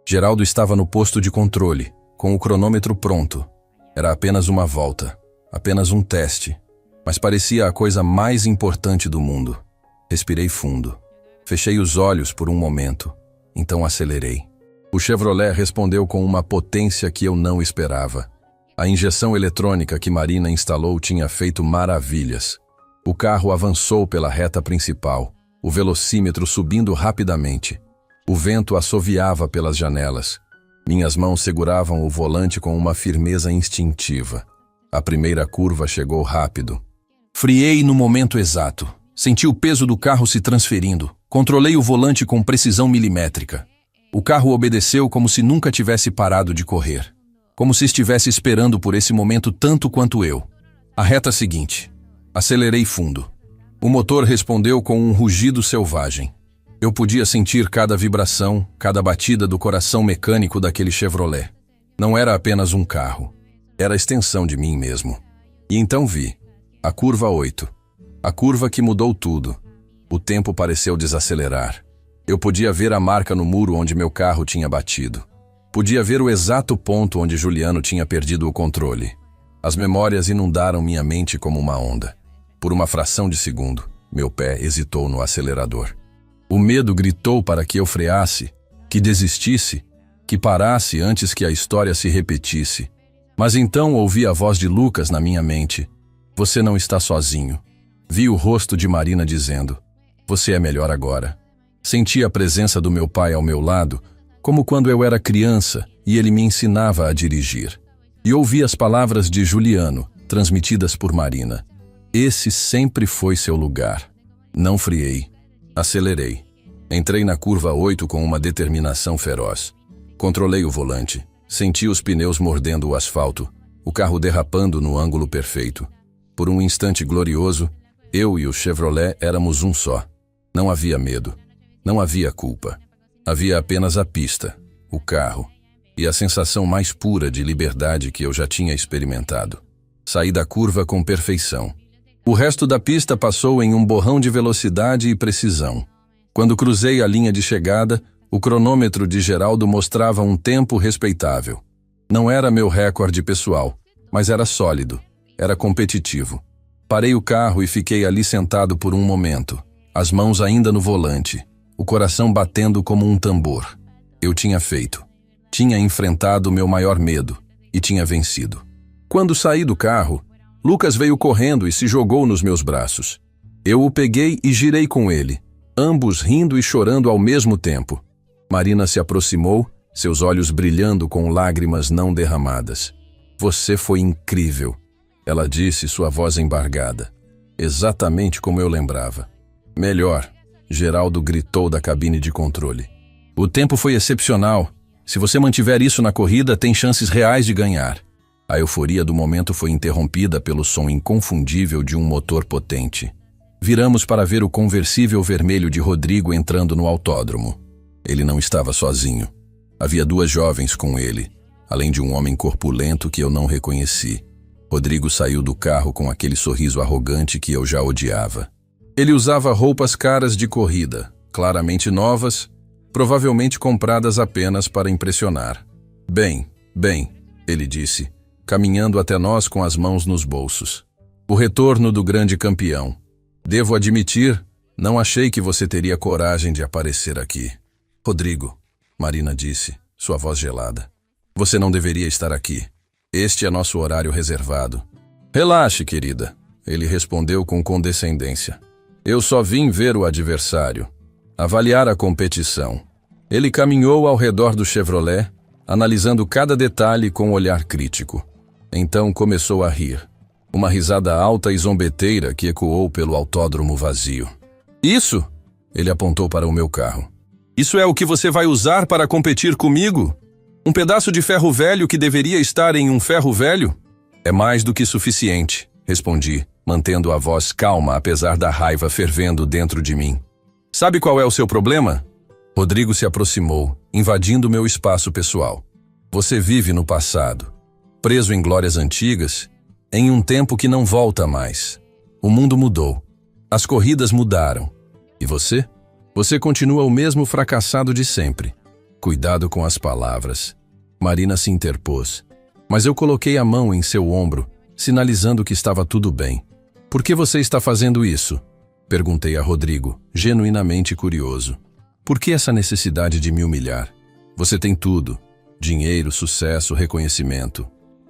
Geraldo estava no posto de controle, com o cronômetro pronto. Era apenas uma volta, apenas um teste, mas parecia a coisa mais importante do mundo. Respirei fundo. Fechei os olhos por um momento, então acelerei. O Chevrolet respondeu com uma potência que eu não esperava. A injeção eletrônica que Marina instalou tinha feito maravilhas. O carro avançou pela reta principal, o velocímetro subindo rapidamente. O vento assoviava pelas janelas. Minhas mãos seguravam o volante com uma firmeza instintiva. A primeira curva chegou rápido. Friei no momento exato. Senti o peso do carro se transferindo. Controlei o volante com precisão milimétrica. O carro obedeceu como se nunca tivesse parado de correr. Como se estivesse esperando por esse momento tanto quanto eu. A reta seguinte. Acelerei fundo. O motor respondeu com um rugido selvagem. Eu podia sentir cada vibração, cada batida do coração mecânico daquele Chevrolet. Não era apenas um carro. Era a extensão de mim mesmo. E então vi. A curva 8. A curva que mudou tudo. O tempo pareceu desacelerar. Eu podia ver a marca no muro onde meu carro tinha batido. Podia ver o exato ponto onde Juliano tinha perdido o controle. As memórias inundaram minha mente como uma onda. Por uma fração de segundo, meu pé hesitou no acelerador. O medo gritou para que eu freasse, que desistisse, que parasse antes que a história se repetisse. Mas então ouvi a voz de Lucas na minha mente. Você não está sozinho. Vi o rosto de Marina dizendo, você é melhor agora. Senti a presença do meu pai ao meu lado, como quando eu era criança e ele me ensinava a dirigir. E ouvi as palavras de Juliano, transmitidas por Marina. Esse sempre foi seu lugar. Não friei. Acelerei. Entrei na curva 8 com uma determinação feroz. Controlei o volante. Senti os pneus mordendo o asfalto, o carro derrapando no ângulo perfeito. Por um instante glorioso, eu e o Chevrolet éramos um só. Não havia medo. Não havia culpa. Havia apenas a pista, o carro, e a sensação mais pura de liberdade que eu já tinha experimentado. Saí da curva com perfeição. O resto da pista passou em um borrão de velocidade e precisão. Quando cruzei a linha de chegada, o cronômetro de Geraldo mostrava um tempo respeitável. Não era meu recorde pessoal, mas era sólido, era competitivo. Parei o carro e fiquei ali sentado por um momento, as mãos ainda no volante, o coração batendo como um tambor. Eu tinha feito. Tinha enfrentado o meu maior medo e tinha vencido. Quando saí do carro, Lucas veio correndo e se jogou nos meus braços. Eu o peguei e girei com ele, ambos rindo e chorando ao mesmo tempo. Marina se aproximou, seus olhos brilhando com lágrimas não derramadas. Você foi incrível, ela disse, sua voz embargada. Exatamente como eu lembrava. Melhor, Geraldo gritou da cabine de controle. O tempo foi excepcional. Se você mantiver isso na corrida, tem chances reais de ganhar. A euforia do momento foi interrompida pelo som inconfundível de um motor potente. Viramos para ver o conversível vermelho de Rodrigo entrando no autódromo. Ele não estava sozinho. Havia duas jovens com ele, além de um homem corpulento que eu não reconheci. Rodrigo saiu do carro com aquele sorriso arrogante que eu já odiava. Ele usava roupas caras de corrida, claramente novas, provavelmente compradas apenas para impressionar. Bem, ele disse, caminhando até nós com as mãos nos bolsos. O retorno do grande campeão. Devo admitir, não achei que você teria coragem de aparecer aqui. Rodrigo, Marina disse, sua voz gelada. Você não deveria estar aqui. Este é nosso horário reservado. Relaxe, querida, ele respondeu com condescendência. Eu só vim ver o adversário, avaliar a competição. Ele caminhou ao redor do Chevrolet, analisando cada detalhe com um olhar crítico. Então começou a rir. Uma risada alta e zombeteira que ecoou pelo autódromo vazio. Isso? Ele apontou para o meu carro. Isso é o que você vai usar para competir comigo? Um pedaço de ferro velho que deveria estar em um ferro velho? É mais do que suficiente, respondi, mantendo a voz calma apesar da raiva fervendo dentro de mim. Sabe qual é o seu problema? Rodrigo se aproximou, invadindo meu espaço pessoal. Você vive no passado, preso em glórias antigas, em um tempo que não volta mais. O mundo mudou. As corridas mudaram. E você? Você continua o mesmo fracassado de sempre. Cuidado com as palavras. Marina se interpôs. Mas eu coloquei a mão em seu ombro, sinalizando que estava tudo bem. Por que você está fazendo isso? Perguntei a Rodrigo, genuinamente curioso. Por que essa necessidade de me humilhar? Você tem tudo. Dinheiro, sucesso, reconhecimento.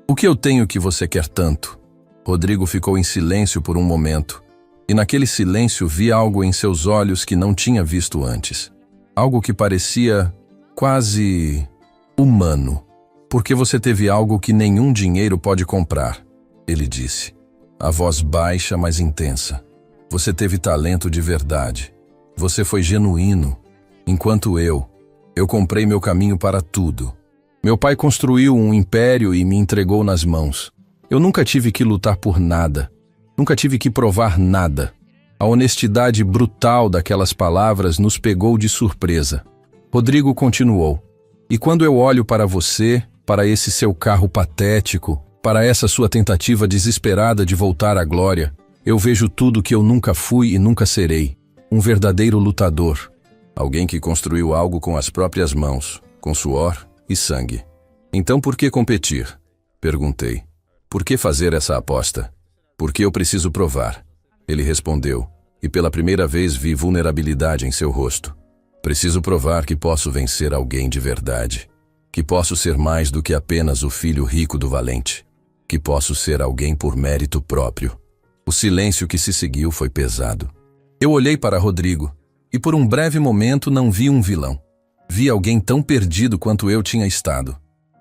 O que eu tenho que você quer tanto? Rodrigo ficou em silêncio por um momento. E naquele silêncio vi algo em seus olhos que não tinha visto antes. Algo que parecia quase humano. Porque você teve algo que nenhum dinheiro pode comprar, ele disse. A voz baixa, mas intensa. Você teve talento de verdade. Você foi genuíno. Enquanto eu comprei meu caminho para tudo. Meu pai construiu um império e me entregou nas mãos. Eu nunca tive que lutar por nada. Nunca tive que provar nada. A honestidade brutal daquelas palavras nos pegou de surpresa. Rodrigo continuou. E quando eu olho para você, para esse seu carro patético, para essa sua tentativa desesperada de voltar à glória, eu vejo tudo que eu nunca fui e nunca serei. Um verdadeiro lutador. Alguém que construiu algo com as próprias mãos, com suor e sangue. Então por que competir? Perguntei. Por que fazer essa aposta? Porque eu preciso provar. Ele respondeu, e pela primeira vez vi vulnerabilidade em seu rosto. Preciso provar que posso vencer alguém de verdade. Que posso ser mais do que apenas o filho rico do valente. Que posso ser alguém por mérito próprio. O silêncio que se seguiu foi pesado. Eu olhei para Rodrigo, e por um breve momento não vi um vilão. Vi alguém tão perdido quanto eu tinha estado.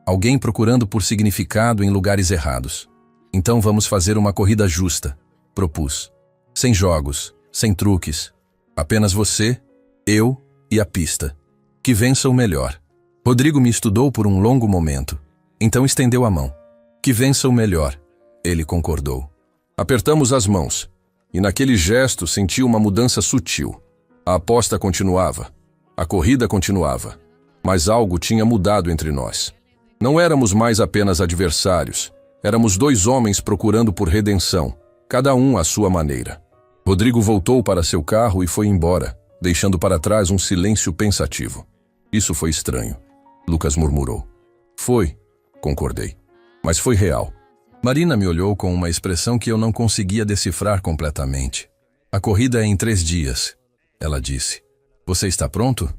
Alguém procurando por significado em lugares errados. Então vamos fazer uma corrida justa, propus. Sem jogos, sem truques. Apenas você, eu e a pista. Que vença o melhor. Rodrigo me estudou por um longo momento. Então estendeu a mão. Que vença o melhor. Ele concordou. Apertamos as mãos, e naquele gesto senti uma mudança sutil. A aposta continuava. A corrida continuava. Mas algo tinha mudado entre nós. Não éramos mais apenas adversários. Éramos dois homens procurando por redenção, cada um à sua maneira. Rodrigo voltou para seu carro e foi embora, deixando para trás um silêncio pensativo. Isso foi estranho, Lucas murmurou. Foi, concordei. Mas foi real. Marina me olhou com uma expressão que eu não conseguia decifrar completamente. A corrida é em 3 dias, ela disse. Você está pronto?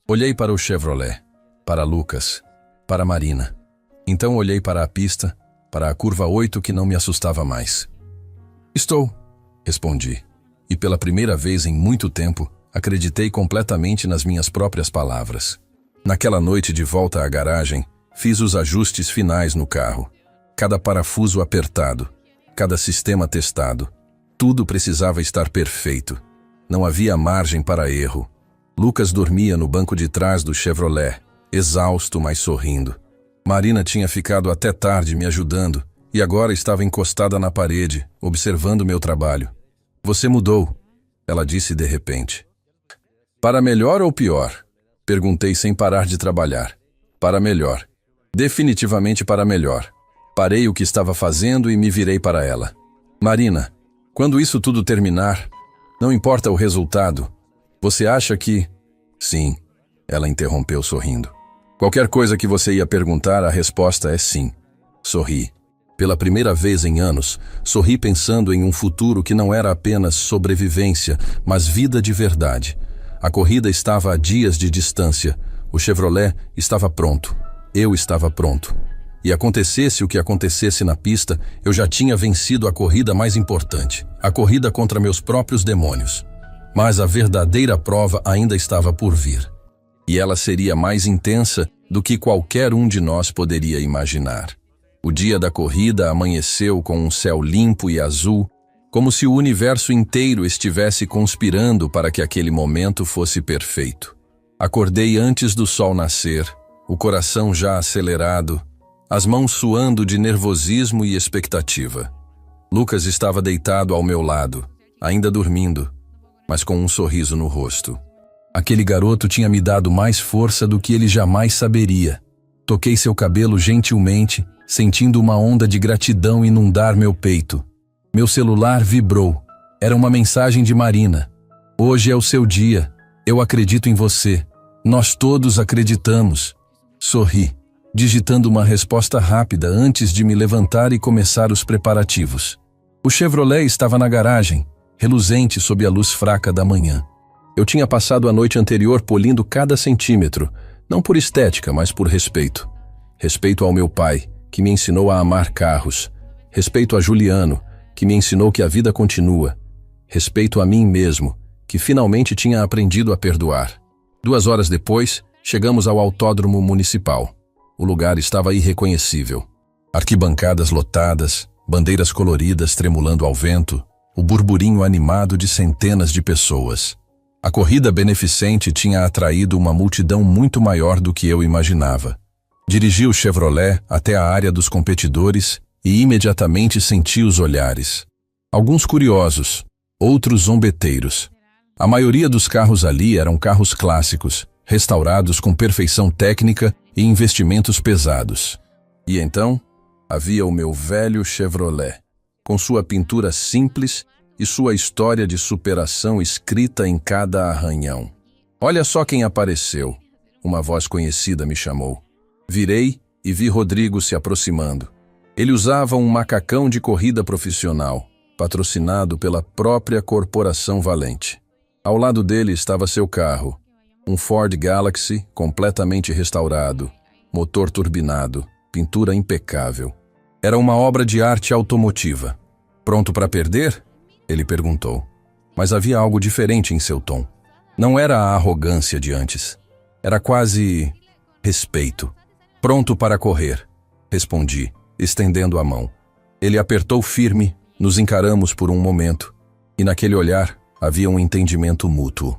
Olhei para o Chevrolet, para Lucas, para Marina. Então olhei para a pista, para a curva 8 que não me assustava mais. Estou, respondi. E pela primeira vez em muito tempo, acreditei completamente nas minhas próprias palavras. Naquela noite de volta à garagem, fiz os ajustes finais no carro. Cada parafuso apertado, cada sistema testado. Tudo precisava estar perfeito. Não havia margem para erro. Lucas dormia no banco de trás do Chevrolet, exausto, mas sorrindo. Marina tinha ficado até tarde me ajudando e agora estava encostada na parede, observando meu trabalho. Você mudou, ela disse de repente. Para melhor ou pior? Perguntei sem parar de trabalhar. Para melhor. Definitivamente para melhor. Parei o que estava fazendo e me virei para ela. Marina, quando isso tudo terminar, não importa o resultado, você acha que... Sim, ela interrompeu sorrindo. Qualquer coisa que você ia perguntar, a resposta é sim. Sorri. Pela primeira vez em anos, sorri pensando em um futuro que não era apenas sobrevivência, mas vida de verdade. A corrida estava a dias de distância. O Chevrolet estava pronto. Eu estava pronto. E acontecesse o que acontecesse na pista, eu já tinha vencido a corrida mais importante, a corrida contra meus próprios demônios. Mas a verdadeira prova ainda estava por vir. E ela seria mais intensa do que qualquer um de nós poderia imaginar. O dia da corrida amanheceu com um céu limpo e azul, como se o universo inteiro estivesse conspirando para que aquele momento fosse perfeito. Acordei antes do sol nascer, o coração já acelerado, as mãos suando de nervosismo e expectativa. Lucas estava deitado ao meu lado, ainda dormindo, mas com um sorriso no rosto. Aquele garoto tinha me dado mais força do que ele jamais saberia. Toquei seu cabelo gentilmente, sentindo uma onda de gratidão inundar meu peito. Meu celular vibrou. Era uma mensagem de Marina. Hoje é o seu dia. Eu acredito em você. Nós todos acreditamos. Sorri, digitando uma resposta rápida antes de me levantar e começar os preparativos. O Chevrolet estava na garagem, reluzente sob a luz fraca da manhã. Eu tinha passado a noite anterior polindo cada centímetro, não por estética, mas por respeito. Respeito ao meu pai, que me ensinou a amar carros. Respeito a Juliano, que me ensinou que a vida continua. Respeito a mim mesmo, que finalmente tinha aprendido a perdoar. 2 horas depois, chegamos ao autódromo municipal. O lugar estava irreconhecível. Arquibancadas lotadas, bandeiras coloridas tremulando ao vento, o burburinho animado de centenas de pessoas. A corrida beneficente tinha atraído uma multidão muito maior do que eu imaginava. Dirigi o Chevrolet até a área dos competidores e imediatamente senti os olhares. Alguns curiosos, outros zombeteiros. A maioria dos carros ali eram carros clássicos, restaurados com perfeição técnica e investimentos pesados. E então, havia o meu velho Chevrolet, com sua pintura simples e sua história de superação escrita em cada arranhão. Olha só quem apareceu. Uma voz conhecida me chamou. Virei e vi Rodrigo se aproximando. Ele usava um macacão de corrida profissional, patrocinado pela própria Corporação Valente. Ao lado dele estava seu carro, um Ford Galaxy completamente restaurado, motor turbinado, pintura impecável. Era uma obra de arte automotiva. Pronto para perder? Ele perguntou. Mas havia algo diferente em seu tom. Não era a arrogância de antes. Era quase respeito. Pronto para correr, respondi, estendendo a mão. Ele apertou firme, nos encaramos por um momento, e naquele olhar havia um entendimento mútuo.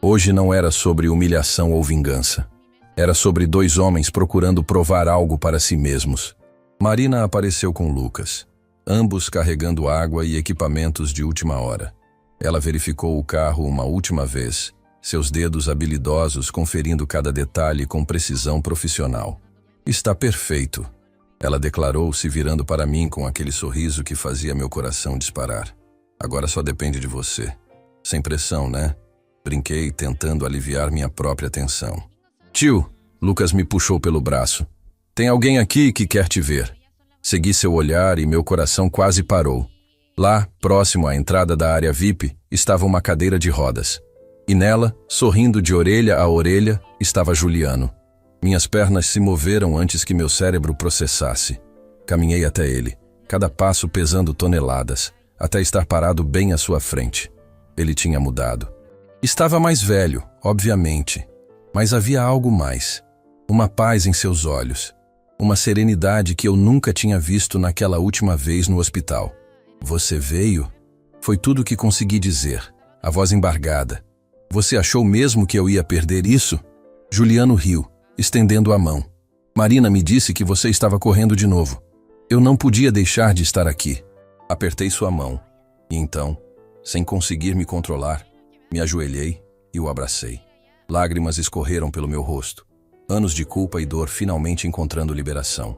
Hoje não era sobre humilhação ou vingança. Era sobre dois homens procurando provar algo para si mesmos. Marina apareceu com Lucas, ambos carregando água e equipamentos de última hora. Ela verificou o carro uma última vez, seus dedos habilidosos conferindo cada detalhe com precisão profissional. Está perfeito, ela declarou, se virando para mim com aquele sorriso que fazia meu coração disparar. Agora só depende de você. Sem pressão, né? Brinquei, tentando aliviar minha própria tensão. Tio, Lucas me puxou pelo braço. Tem alguém aqui que quer te ver. Segui seu olhar e meu coração quase parou. Lá, próximo à entrada da área VIP, estava uma cadeira de rodas. E nela, sorrindo de orelha a orelha, estava Juliano. Minhas pernas se moveram antes que meu cérebro processasse. Caminhei até ele, cada passo pesando toneladas, até estar parado bem à sua frente. Ele tinha mudado. Estava mais velho, obviamente, mas havia algo mais. Uma paz em seus olhos. Uma serenidade que eu nunca tinha visto naquela última vez no hospital. Você veio? Foi tudo o que consegui dizer, a voz embargada. Você achou mesmo que eu ia perder isso? Juliano riu, estendendo a mão. Marina me disse que você estava correndo de novo. Eu não podia deixar de estar aqui. Apertei sua mão. E então, sem conseguir me controlar, me ajoelhei e o abracei. Lágrimas escorreram pelo meu rosto. Anos de culpa e dor finalmente encontrando liberação.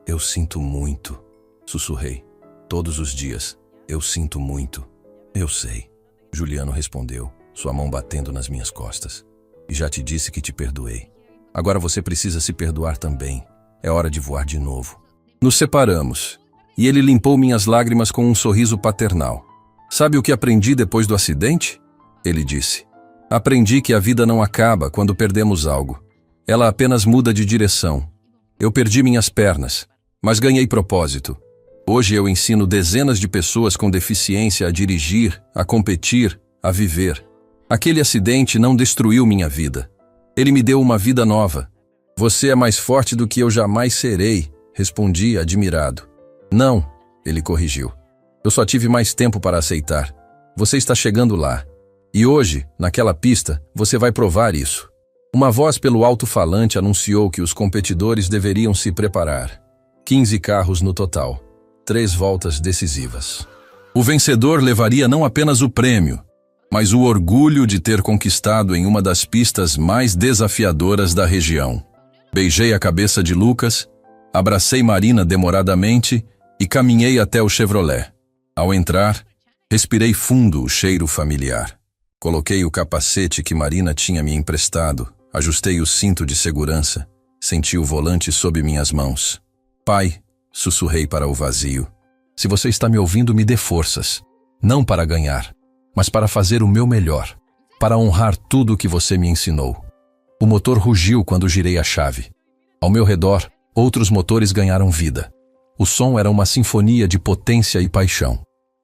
Eu sinto muito, sussurrei. Todos os dias, eu sinto muito. Eu sei, Juliano respondeu, sua mão batendo nas minhas costas. E já te disse que te perdoei. Agora você precisa se perdoar também. É hora de voar de novo. Nos separamos, e ele limpou minhas lágrimas com um sorriso paternal. Sabe o que aprendi depois do acidente? Ele disse. Aprendi que a vida não acaba quando perdemos algo. Ela apenas muda de direção. Eu perdi minhas pernas, mas ganhei propósito. Hoje eu ensino dezenas de pessoas com deficiência a dirigir, a competir, a viver. Aquele acidente não destruiu minha vida. Ele me deu uma vida nova. Você é mais forte do que eu jamais serei, respondi admirado. Não, ele corrigiu. Eu só tive mais tempo para aceitar. Você está chegando lá. E hoje, naquela pista, você vai provar isso. Uma voz pelo alto-falante anunciou que os competidores deveriam se preparar. 15 carros no total. 3 voltas decisivas. O vencedor levaria não apenas o prêmio, mas o orgulho de ter conquistado em uma das pistas mais desafiadoras da região. Beijei a cabeça de Lucas, abracei Marina demoradamente e caminhei até o Chevrolet. Ao entrar, respirei fundo o cheiro familiar. Coloquei o capacete que Marina tinha me emprestado, ajustei o cinto de segurança, senti o volante sob minhas mãos. Pai, sussurrei para o vazio, se você está me ouvindo, me dê forças, não para ganhar, mas para fazer o meu melhor, para honrar tudo o que você me ensinou. O motor rugiu quando girei a chave. Ao meu redor, outros motores ganharam vida. O som era uma sinfonia de potência e paixão.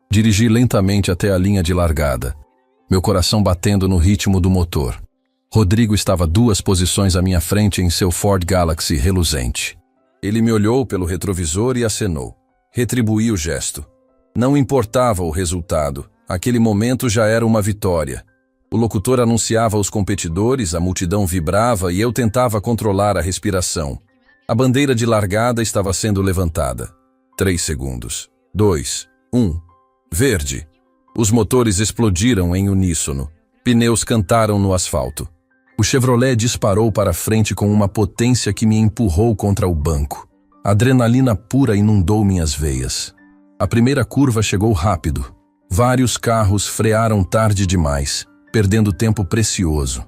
Dirigi lentamente até a linha de largada, meu coração batendo no ritmo do motor. Rodrigo estava 2 posições à minha frente em seu Ford Galaxy reluzente. Ele me olhou pelo retrovisor e acenou. Retribuí o gesto. Não importava o resultado, aquele momento já era uma vitória. O locutor anunciava os competidores, a multidão vibrava e eu tentava controlar a respiração. A bandeira de largada estava sendo levantada. 3 segundos. 2, 1. Verde. Os motores explodiram em uníssono. Pneus cantaram no asfalto. O Chevrolet disparou para frente com uma potência que me empurrou contra o banco. Adrenalina pura inundou minhas veias. A primeira curva chegou rápido. Vários carros frearam tarde demais, perdendo tempo precioso.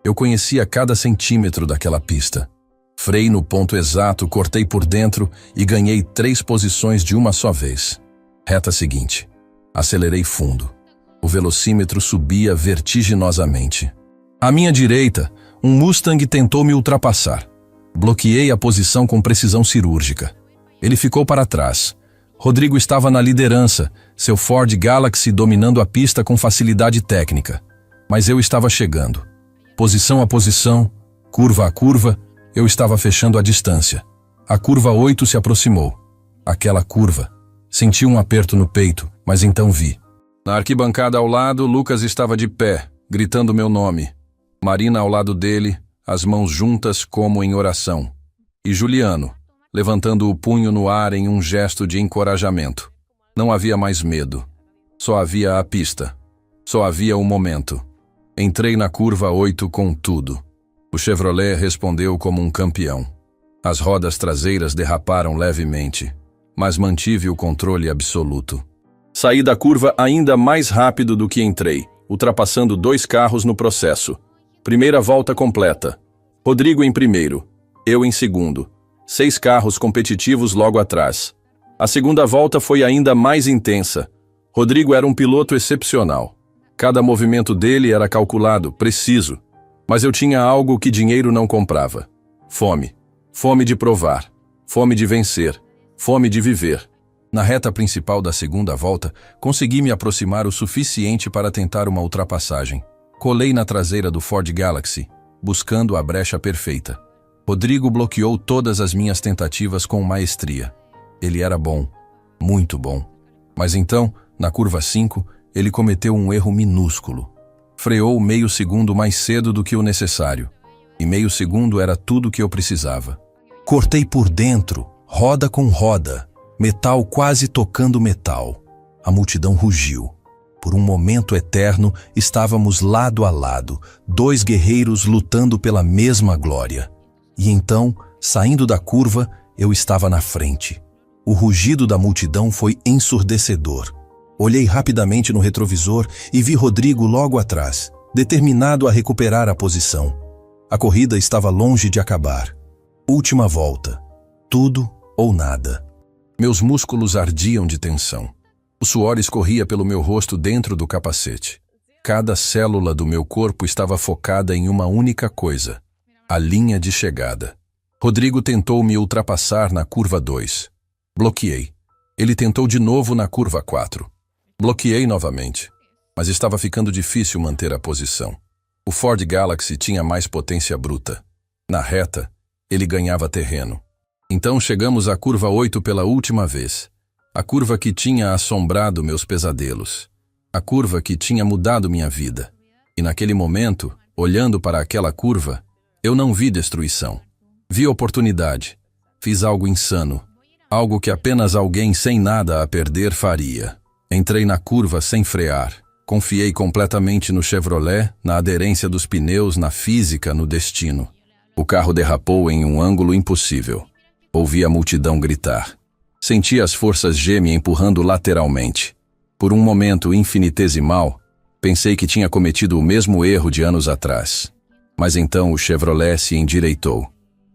Eu conhecia cada centímetro daquela pista. Freei no ponto exato, cortei por dentro e ganhei 3 posições de uma só vez. Reta seguinte. Acelerei fundo. O velocímetro subia vertiginosamente. À minha direita, um Mustang tentou me ultrapassar. Bloqueei a posição com precisão cirúrgica. Ele ficou para trás. Rodrigo estava na liderança, seu Ford Galaxy dominando a pista com facilidade técnica. Mas eu estava chegando. Posição a posição, curva a curva, eu estava fechando a distância. A curva 8 se aproximou. Aquela curva. Senti um aperto no peito, mas então vi. Na arquibancada ao lado, Lucas estava de pé, gritando meu nome. Marina ao lado dele, as mãos juntas como em oração. E Juliano, levantando o punho no ar em um gesto de encorajamento. Não havia mais medo. Só havia a pista. Só havia o momento. Entrei na curva 8 com tudo. O Chevrolet respondeu como um campeão. As rodas traseiras derraparam levemente, mas mantive o controle absoluto. Saí da curva ainda mais rápido do que entrei, ultrapassando 2 carros no processo. Primeira volta completa. Rodrigo em primeiro, eu em segundo. 6 carros competitivos logo atrás. A segunda volta foi ainda mais intensa. Rodrigo era um piloto excepcional. Cada movimento dele era calculado, preciso. Mas eu tinha algo que dinheiro não comprava. Fome. Fome de provar. Fome de vencer. Fome de viver. Na reta principal da segunda volta, consegui me aproximar o suficiente para tentar uma ultrapassagem. Colei na traseira do Ford Galaxy, buscando a brecha perfeita. Rodrigo bloqueou todas as minhas tentativas com maestria. Ele era bom, muito bom. Mas então, na curva 5, ele cometeu um erro minúsculo. Freou meio segundo mais cedo do que o necessário. E meio segundo era tudo o que eu precisava. Cortei por dentro, roda com roda, metal quase tocando metal. A multidão rugiu. Por um momento eterno, estávamos lado a lado, 2 guerreiros lutando pela mesma glória. E então, saindo da curva, eu estava na frente. O rugido da multidão foi ensurdecedor. Olhei rapidamente no retrovisor e vi Rodrigo logo atrás, determinado a recuperar a posição. A corrida estava longe de acabar. Última volta. Tudo ou nada. Meus músculos ardiam de tensão. O suor escorria pelo meu rosto dentro do capacete. Cada célula do meu corpo estava focada em uma única coisa: a linha de chegada. Rodrigo tentou me ultrapassar na curva 2. Bloqueei. Ele tentou de novo na curva 4. Bloqueei novamente. Mas estava ficando difícil manter a posição. O Ford Galaxy tinha mais potência bruta. Na reta, ele ganhava terreno. Então chegamos à curva 8 pela última vez. A curva que tinha assombrado meus pesadelos. A curva que tinha mudado minha vida. E naquele momento, olhando para aquela curva, eu não vi destruição. Vi oportunidade. Fiz algo insano. Algo que apenas alguém sem nada a perder faria. Entrei na curva sem frear. Confiei completamente no Chevrolet, na aderência dos pneus, na física, no destino. O carro derrapou em um ângulo impossível. Ouvi a multidão gritar. Senti as forças G me empurrando lateralmente. Por um momento infinitesimal, pensei que tinha cometido o mesmo erro de anos atrás. Mas então o Chevrolet se endireitou.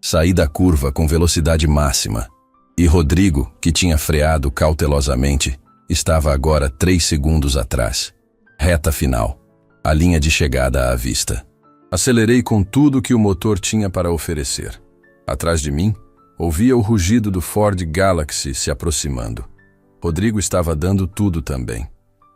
Saí da curva com velocidade máxima. E Rodrigo, que tinha freado cautelosamente, estava agora 3 segundos atrás. Reta final. A linha de chegada à vista. Acelerei com tudo que o motor tinha para oferecer. Atrás de mim, ouvia o rugido do Ford Galaxy se aproximando. Rodrigo estava dando tudo também.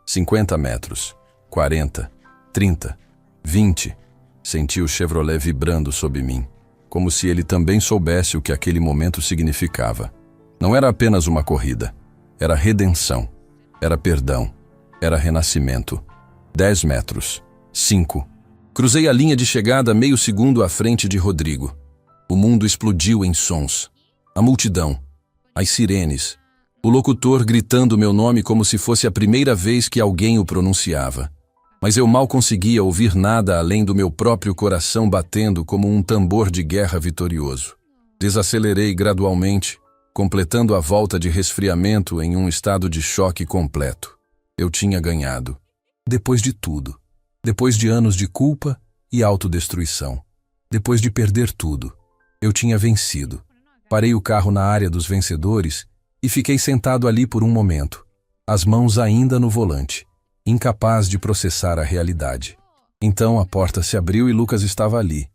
50 metros, 40, 30, 20. Senti o Chevrolet vibrando sob mim, como se ele também soubesse o que aquele momento significava. Não era apenas uma corrida. Era redenção. Era perdão. Era renascimento. 10 metros. 5. Cruzei a linha de chegada meio segundo à frente de Rodrigo. O mundo explodiu em sons. A multidão. As sirenes. O locutor gritando meu nome como se fosse a primeira vez que alguém o pronunciava. Mas eu mal conseguia ouvir nada além do meu próprio coração batendo como um tambor de guerra vitorioso. Desacelerei gradualmente, completando a volta de resfriamento em um estado de choque completo. Eu tinha ganhado. Depois de tudo. Depois de anos de culpa, e autodestruição. Depois de perder tudo, eu tinha vencido. Parei o carro na área dos vencedores e fiquei sentado ali por um momento, as mãos ainda no volante, incapaz de processar a realidade. Então a porta se abriu e Lucas estava ali,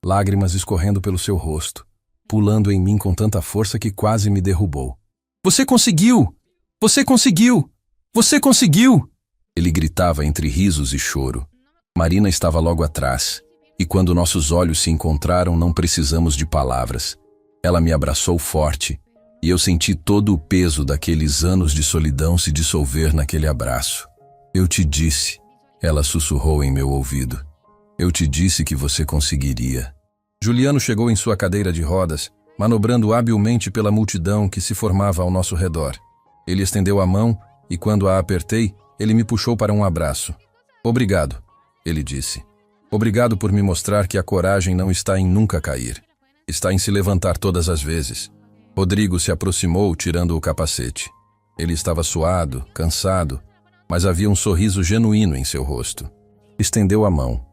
lágrimas escorrendo pelo seu rosto, pulando em mim com tanta força que quase me derrubou. "Você conseguiu! Você conseguiu! Você conseguiu!" Ele gritava entre risos e choro. Marina estava logo atrás, e quando nossos olhos se encontraram não precisamos de palavras. Ela me abraçou forte, e eu senti todo o peso daqueles anos de solidão se dissolver naquele abraço. "Eu te disse", ela sussurrou em meu ouvido. "Eu te disse que você conseguiria." Juliano chegou em sua cadeira de rodas, manobrando habilmente pela multidão que se formava ao nosso redor. Ele estendeu a mão e, quando a apertei, ele me puxou para um abraço. "Obrigado", ele disse. "Obrigado por me mostrar que a coragem não está em nunca cair. Está em se levantar todas as vezes." Rodrigo se aproximou, tirando o capacete. Ele estava suado, cansado, mas havia um sorriso genuíno em seu rosto. Estendeu a mão.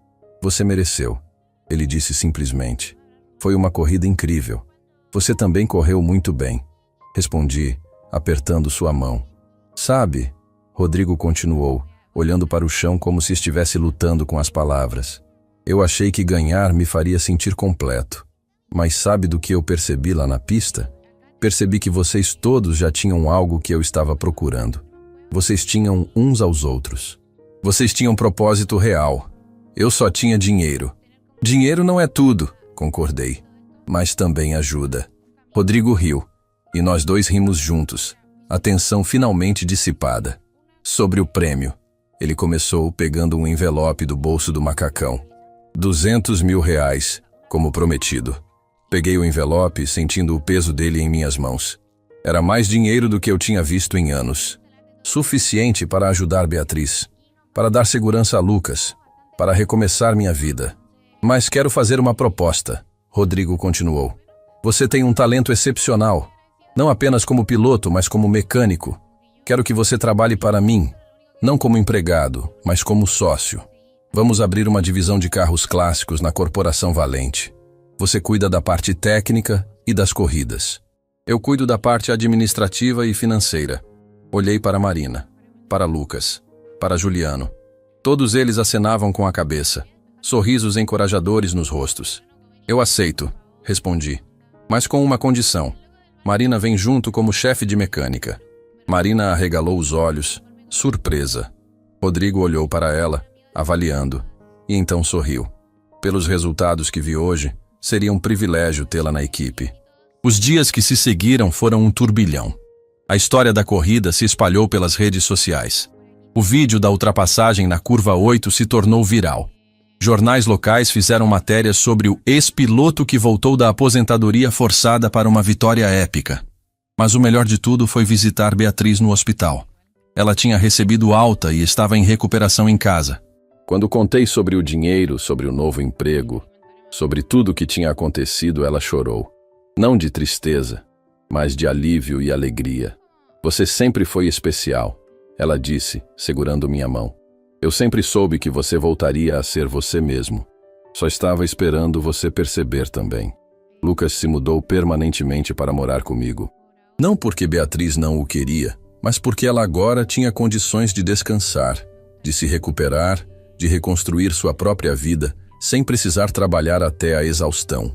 "Você mereceu", ele disse simplesmente. "Foi uma corrida incrível. Você também correu muito bem", respondi, apertando sua mão. "Sabe", Rodrigo continuou, olhando para o chão como se estivesse lutando com as palavras. "Eu achei que ganhar me faria sentir completo. Mas sabe do que eu percebi lá na pista? Percebi que vocês todos já tinham algo que eu estava procurando. Vocês tinham uns aos outros. Vocês tinham propósito real. Eu só tinha dinheiro. Dinheiro não é tudo", concordei, "mas também ajuda." Rodrigo riu, e nós dois rimos juntos, a tensão finalmente dissipada. "Sobre o prêmio", ele começou pegando um envelope do bolso do macacão. R$200 mil, como prometido. Peguei o envelope, sentindo o peso dele em minhas mãos. Era mais dinheiro do que eu tinha visto em anos. Suficiente para ajudar Beatriz, para dar segurança a Lucas, para recomeçar minha vida. "Mas quero fazer uma proposta", Rodrigo continuou. "Você tem um talento excepcional, não apenas como piloto, mas como mecânico. Quero que você trabalhe para mim, não como empregado, mas como sócio. Vamos abrir uma divisão de carros clássicos na Corporação Valente. Você cuida da parte técnica e das corridas. Eu cuido da parte administrativa e financeira." Olhei para Marina, para Lucas, para Juliano. Todos eles acenavam com a cabeça, sorrisos encorajadores nos rostos. "Eu aceito", respondi, "mas com uma condição. Marina vem junto como chefe de mecânica." Marina arregalou os olhos, surpresa. Rodrigo olhou para ela, avaliando, e então sorriu. Pelos resultados que vi hoje, seria um privilégio tê-la na equipe. Os dias que se seguiram foram um turbilhão. A história da corrida se espalhou pelas redes sociais. O vídeo da ultrapassagem na curva 8 se tornou viral. Jornais locais fizeram matérias sobre o ex-piloto que voltou da aposentadoria forçada para uma vitória épica. Mas o melhor de tudo foi visitar Beatriz no hospital. Ela tinha recebido alta e estava em recuperação em casa. Quando contei sobre o dinheiro, sobre o novo emprego, sobre tudo o que tinha acontecido, ela chorou. Não de tristeza, mas de alívio e alegria. "Você sempre foi especial", ela disse, segurando minha mão. "Eu sempre soube que você voltaria a ser você mesmo. Só estava esperando você perceber também." Lucas se mudou permanentemente para morar comigo. Não porque Beatriz não o queria, mas porque ela agora tinha condições de descansar, de se recuperar, de reconstruir sua própria vida, sem precisar trabalhar até a exaustão.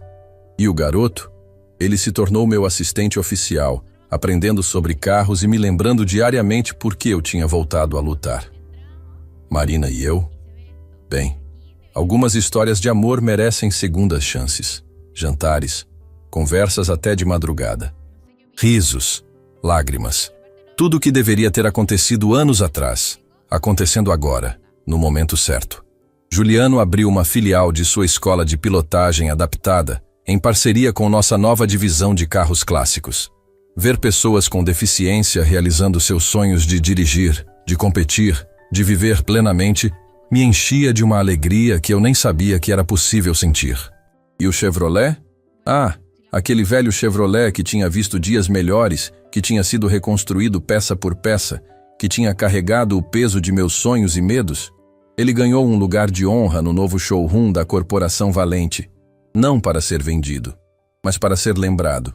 E o garoto? Ele se tornou meu assistente oficial, aprendendo sobre carros e me lembrando diariamente por que eu tinha voltado a lutar. Marina e eu? Bem, algumas histórias de amor merecem segundas chances. Jantares, conversas até de madrugada. Risos, lágrimas. Tudo o que deveria ter acontecido anos atrás, acontecendo agora, no momento certo. Juliano abriu uma filial de sua escola de pilotagem adaptada, em parceria com nossa nova divisão de carros clássicos. Ver pessoas com deficiência realizando seus sonhos de dirigir, de competir, de viver plenamente, me enchia de uma alegria que eu nem sabia que era possível sentir. E o Chevrolet? Ah, aquele velho Chevrolet que tinha visto dias melhores, que tinha sido reconstruído peça por peça, que tinha carregado o peso de meus sonhos e medos. Ele ganhou um lugar de honra no novo showroom da Corporação Valente, não para ser vendido, mas para ser lembrado.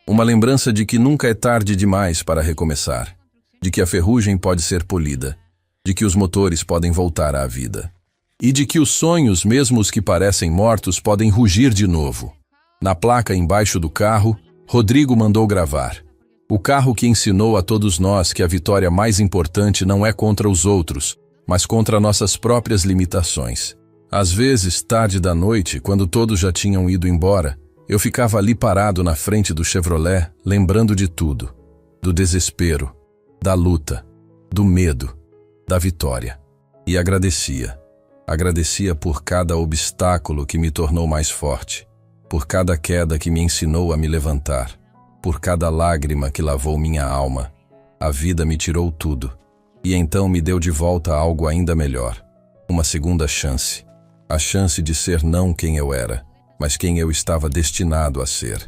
Uma lembrança de que nunca é tarde demais para recomeçar, de que a ferrugem pode ser polida, de que os motores podem voltar à vida, e de que os sonhos, mesmo os que parecem mortos, podem rugir de novo. Na placa embaixo do carro, Rodrigo mandou gravar. O carro que ensinou a todos nós que a vitória mais importante não é contra os outros, mas contra nossas próprias limitações. Às vezes, tarde da noite, quando todos já tinham ido embora, eu ficava ali parado na frente do Chevrolet, lembrando de tudo. Do desespero, da luta, do medo, da vitória. E agradecia. Agradecia por cada obstáculo que me tornou mais forte, por cada queda que me ensinou a me levantar, por cada lágrima que lavou minha alma. A vida me tirou tudo, e então me deu de volta algo ainda melhor, uma segunda chance. A chance de ser não quem eu era, mas quem eu estava destinado a ser.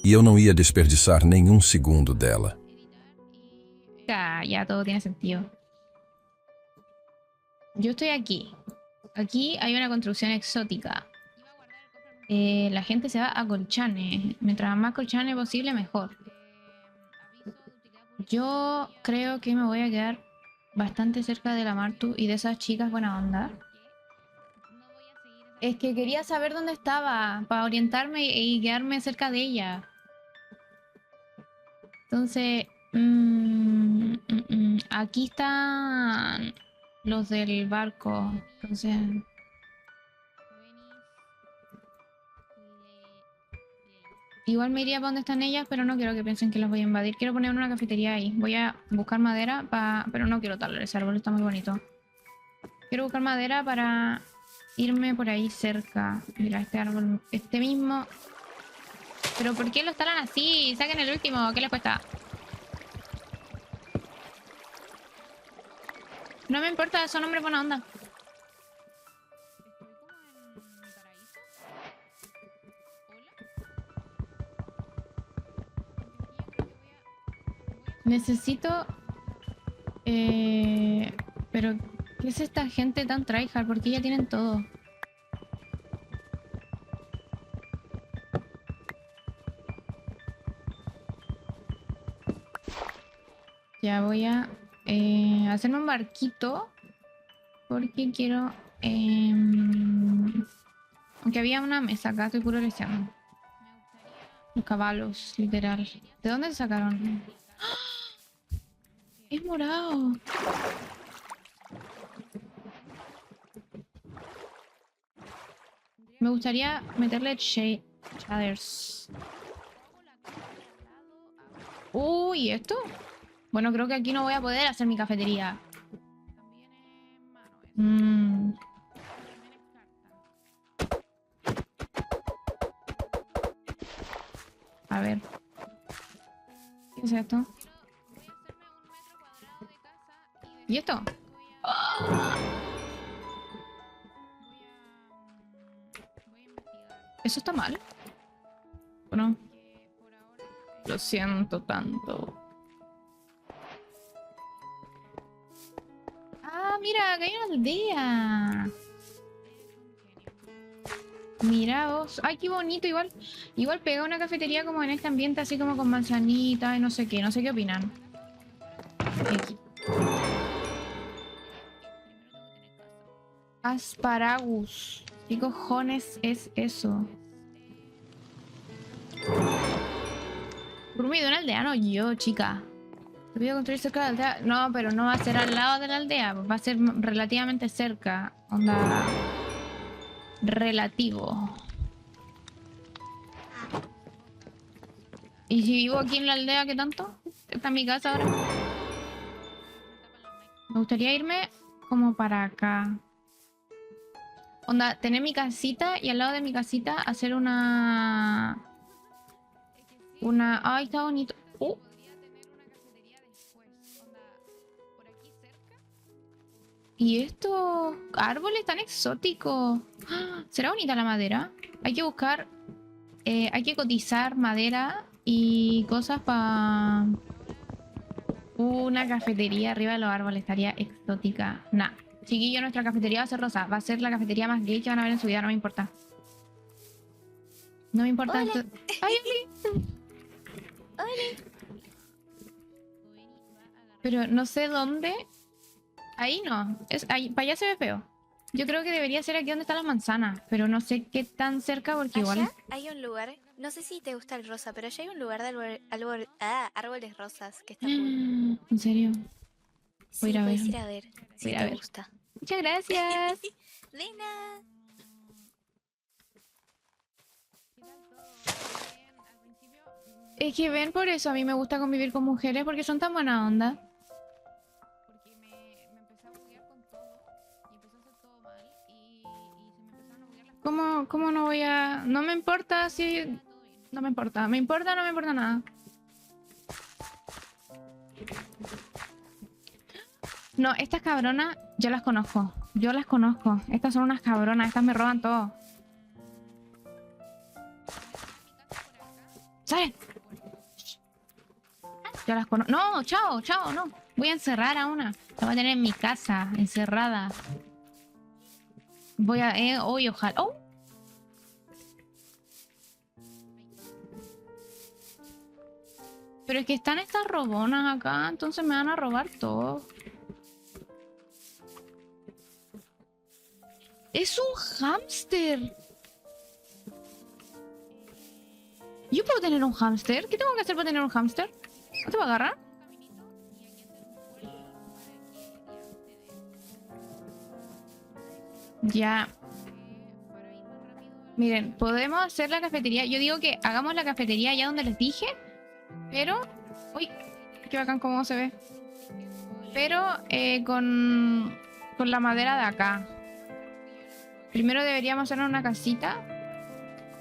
E eu não ia desperdiçar nenhum segundo dela. Ya todo tiene sentido. Yo estoy aquí. Aquí hay una construcción exótica. La gente se va a Colchane. Mientras más Colchane posible, mejor. Yo creo que me voy a quedar bastante cerca de la Martu y de esas chicas buena onda. Es que quería saber dónde estaba para orientarme y quedarme cerca de ella. Entonces, aquí están los del barco. Entonces, igual me iría para donde están ellas, pero no quiero que piensen que las voy a invadir. Quiero poner una cafetería ahí. Voy a buscar madera, pero no quiero talar ese árbol, está muy bonito. Quiero buscar madera para irme por ahí cerca. Mira, este árbol, este mismo. ¿Pero por qué los talan así? Saquen el último, ¿qué les cuesta? No me importa, son hombres buena onda. Necesito... Pero... ¿Qué es esta gente tan tryhard? Porque ya tienen todo. Ya voy a hacerme un barquito. Porque quiero... Aunque había una mesa acá, estoy puro leseando. Los caballos, literal. ¿De dónde se sacaron? ¡Ah! Es morado. Me gustaría meterle shaders. Uy, ¿esto? Bueno, creo que aquí no voy a poder hacer mi cafetería. A ver. ¿Qué es esto? ¿Y esto? ¿Eso está mal? Bueno. Lo siento tanto. Ah, mira, acá hay una aldea. Mira vos. Ay, qué bonito. Igual pega una cafetería como en este ambiente, así como con manzanita y no sé qué. No sé qué opinan. Aquí. Asparagus. ¿Qué cojones es eso? Rumi de una aldea, no yo, chica. Te pido construir cerca de la aldea. No, pero no va a ser al lado de la aldea. Va a ser relativamente cerca. Onda... relativo. ¿Y si vivo aquí en la aldea, qué tanto? Esta es mi casa ahora. Me gustaría irme como para acá. Onda, tener mi casita y al lado de mi casita hacer una... Ay, está bonito. ¿Y estos árboles tan exóticos? ¿Será bonita la madera? Hay que buscar... hay que cotizar madera y cosas para... Una cafetería arriba de los árboles estaría exótica. Nah. Chiquillo, nuestra cafetería va a ser rosa. Va a ser la cafetería más gay que van a ver en su vida, no me importa. No me importa Hola. esto. ¡Ay, Oli! Hola. Pero no sé dónde. Ahí no. Ahí, para allá se ve feo. Yo creo que debería ser aquí donde están las manzanas. Pero no sé qué tan cerca porque igual. Allá hay un lugar, no sé si te gusta el rosa, pero allá hay un lugar de árboles rosas que está cool. ¿En serio? Voy a Sí, ir a ver. puedes ir a ver Voy a si ir a te ver. gusta. Muchas gracias. De nada. Es que ven, por eso a mí me gusta convivir con mujeres porque son tan buena onda. Porque me empecé a buguear con todo y empezó a hacer todo mal y se me empezaron a buguear las cosas. ¿Cómo no voy a...? No me importa si... No me importa. ¿Me importa o no me importa nada? No, estas cabronas yo las conozco. Yo las conozco. Estas son unas cabronas. Estas me roban todo. ¡Sale! Yo las conozco. No, chao, chao, no. Voy a encerrar a una. La voy a tener en mi casa, encerrada. Voy a... hoy ojalá... ¡Oh! Pero es que están estas robonas acá, entonces me van a robar todo. ¡Es un hámster! ¿Yo puedo tener un hámster? ¿Qué tengo que hacer para tener un hámster? ¿No te va a agarrar? Ya. Miren, podemos hacer la cafetería. Yo digo que hagamos la cafetería allá donde les dije. Pero... Uy, qué bacán cómo se ve. Pero con la madera de acá. Primero deberíamos hacer una casita.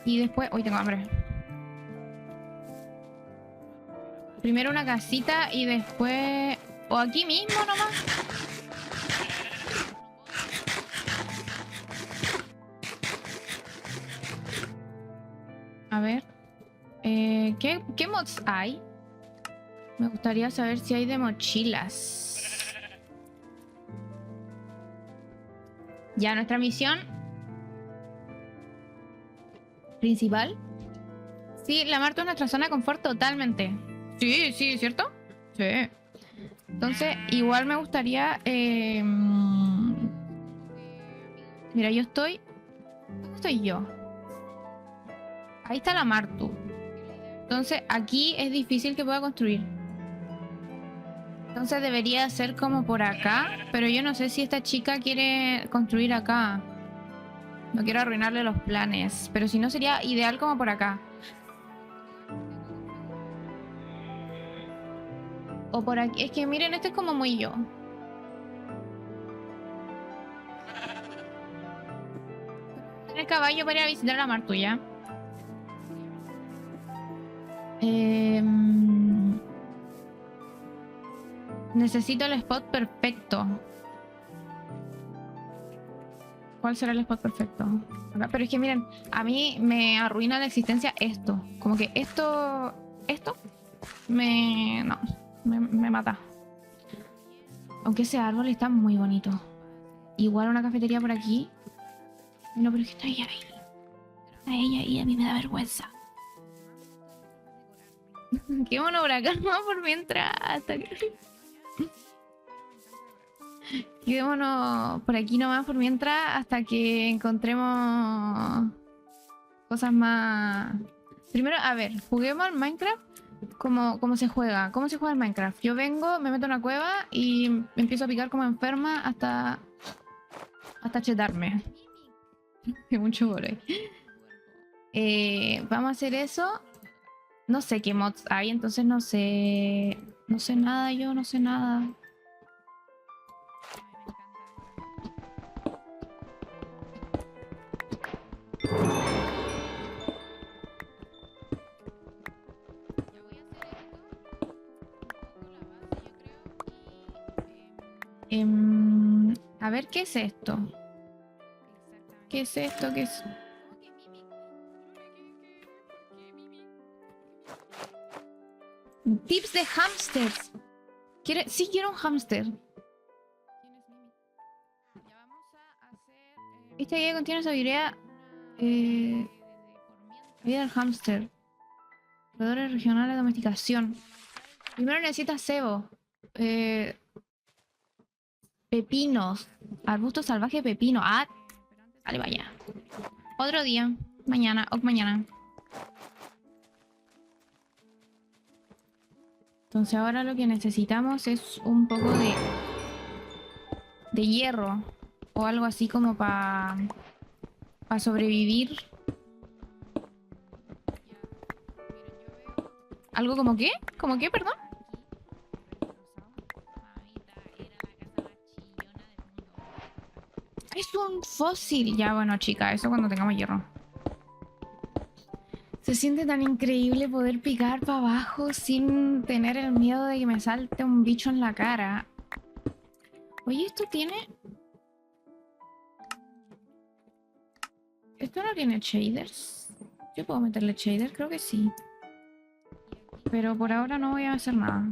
Y después... Uy, tengo hambre. Primero una casita y después... O aquí mismo nomás. A ver. ¿Qué mods hay? Me gustaría saber si hay de mochilas. Ya, nuestra misión principal. Sí, la Marta es nuestra zona de confort totalmente. Sí, sí, ¿cierto? Sí. Entonces, igual me gustaría... Mira, yo estoy... ¿Dónde estoy yo? Ahí está la Martu. Entonces, aquí es difícil que pueda construir. Entonces debería ser como por acá. Pero yo no sé si esta chica quiere construir acá. No quiero arruinarle los planes. Pero si no, sería ideal como por acá. O por aquí. Es que miren, este es como muy yo. Tener caballo para ir a visitar a la Martu ya. Necesito el spot perfecto. ¿Cuál será el spot perfecto? Acá. Pero es que miren, a mí me arruina la existencia esto. Como que esto me mata. Aunque ese árbol está muy bonito. Igual una cafetería por aquí. No, pero es que está ella ahí. Está ella ahí, a mí me da vergüenza. Quedémonos por acá nomás por mientras. Quedémonos por aquí nomás por mientras hasta que encontremos cosas más. Primero, a ver, juguemos al Minecraft como se juega. ¿Cómo se juega el Minecraft? Yo vengo, me meto en una cueva y empiezo a picar como enferma hasta chetarme. Hay mucho por ahí. Vamos a hacer eso. No sé qué mods hay, entonces no sé. No sé nada, yo no sé nada. A ver, ¿qué es esto? ¿Qué es esto? ¿Qué es? Tips de hamsters. Sí, quiero un hámster. Esta guía contiene sabiduría. Vida del hámster. Roedores regionales de domesticación. Primero necesitas cebo. Pepinos. Arbusto salvaje pepino. Ah, vale, vaya. Otro día. Mañana. O mañana. Entonces ahora lo que necesitamos es un poco de hierro. O algo así como para sobrevivir. ¿Algo como qué? ¿Como qué, perdón? Es un fósil. Ya, bueno, chica, eso cuando tengamos hierro. Se siente tan increíble poder picar para abajo sin tener el miedo de que me salte un bicho en la cara. Oye, esto tiene... ¿Esto no tiene shaders? ¿Yo puedo meterle shader? Creo que sí. Pero por ahora no voy a hacer nada.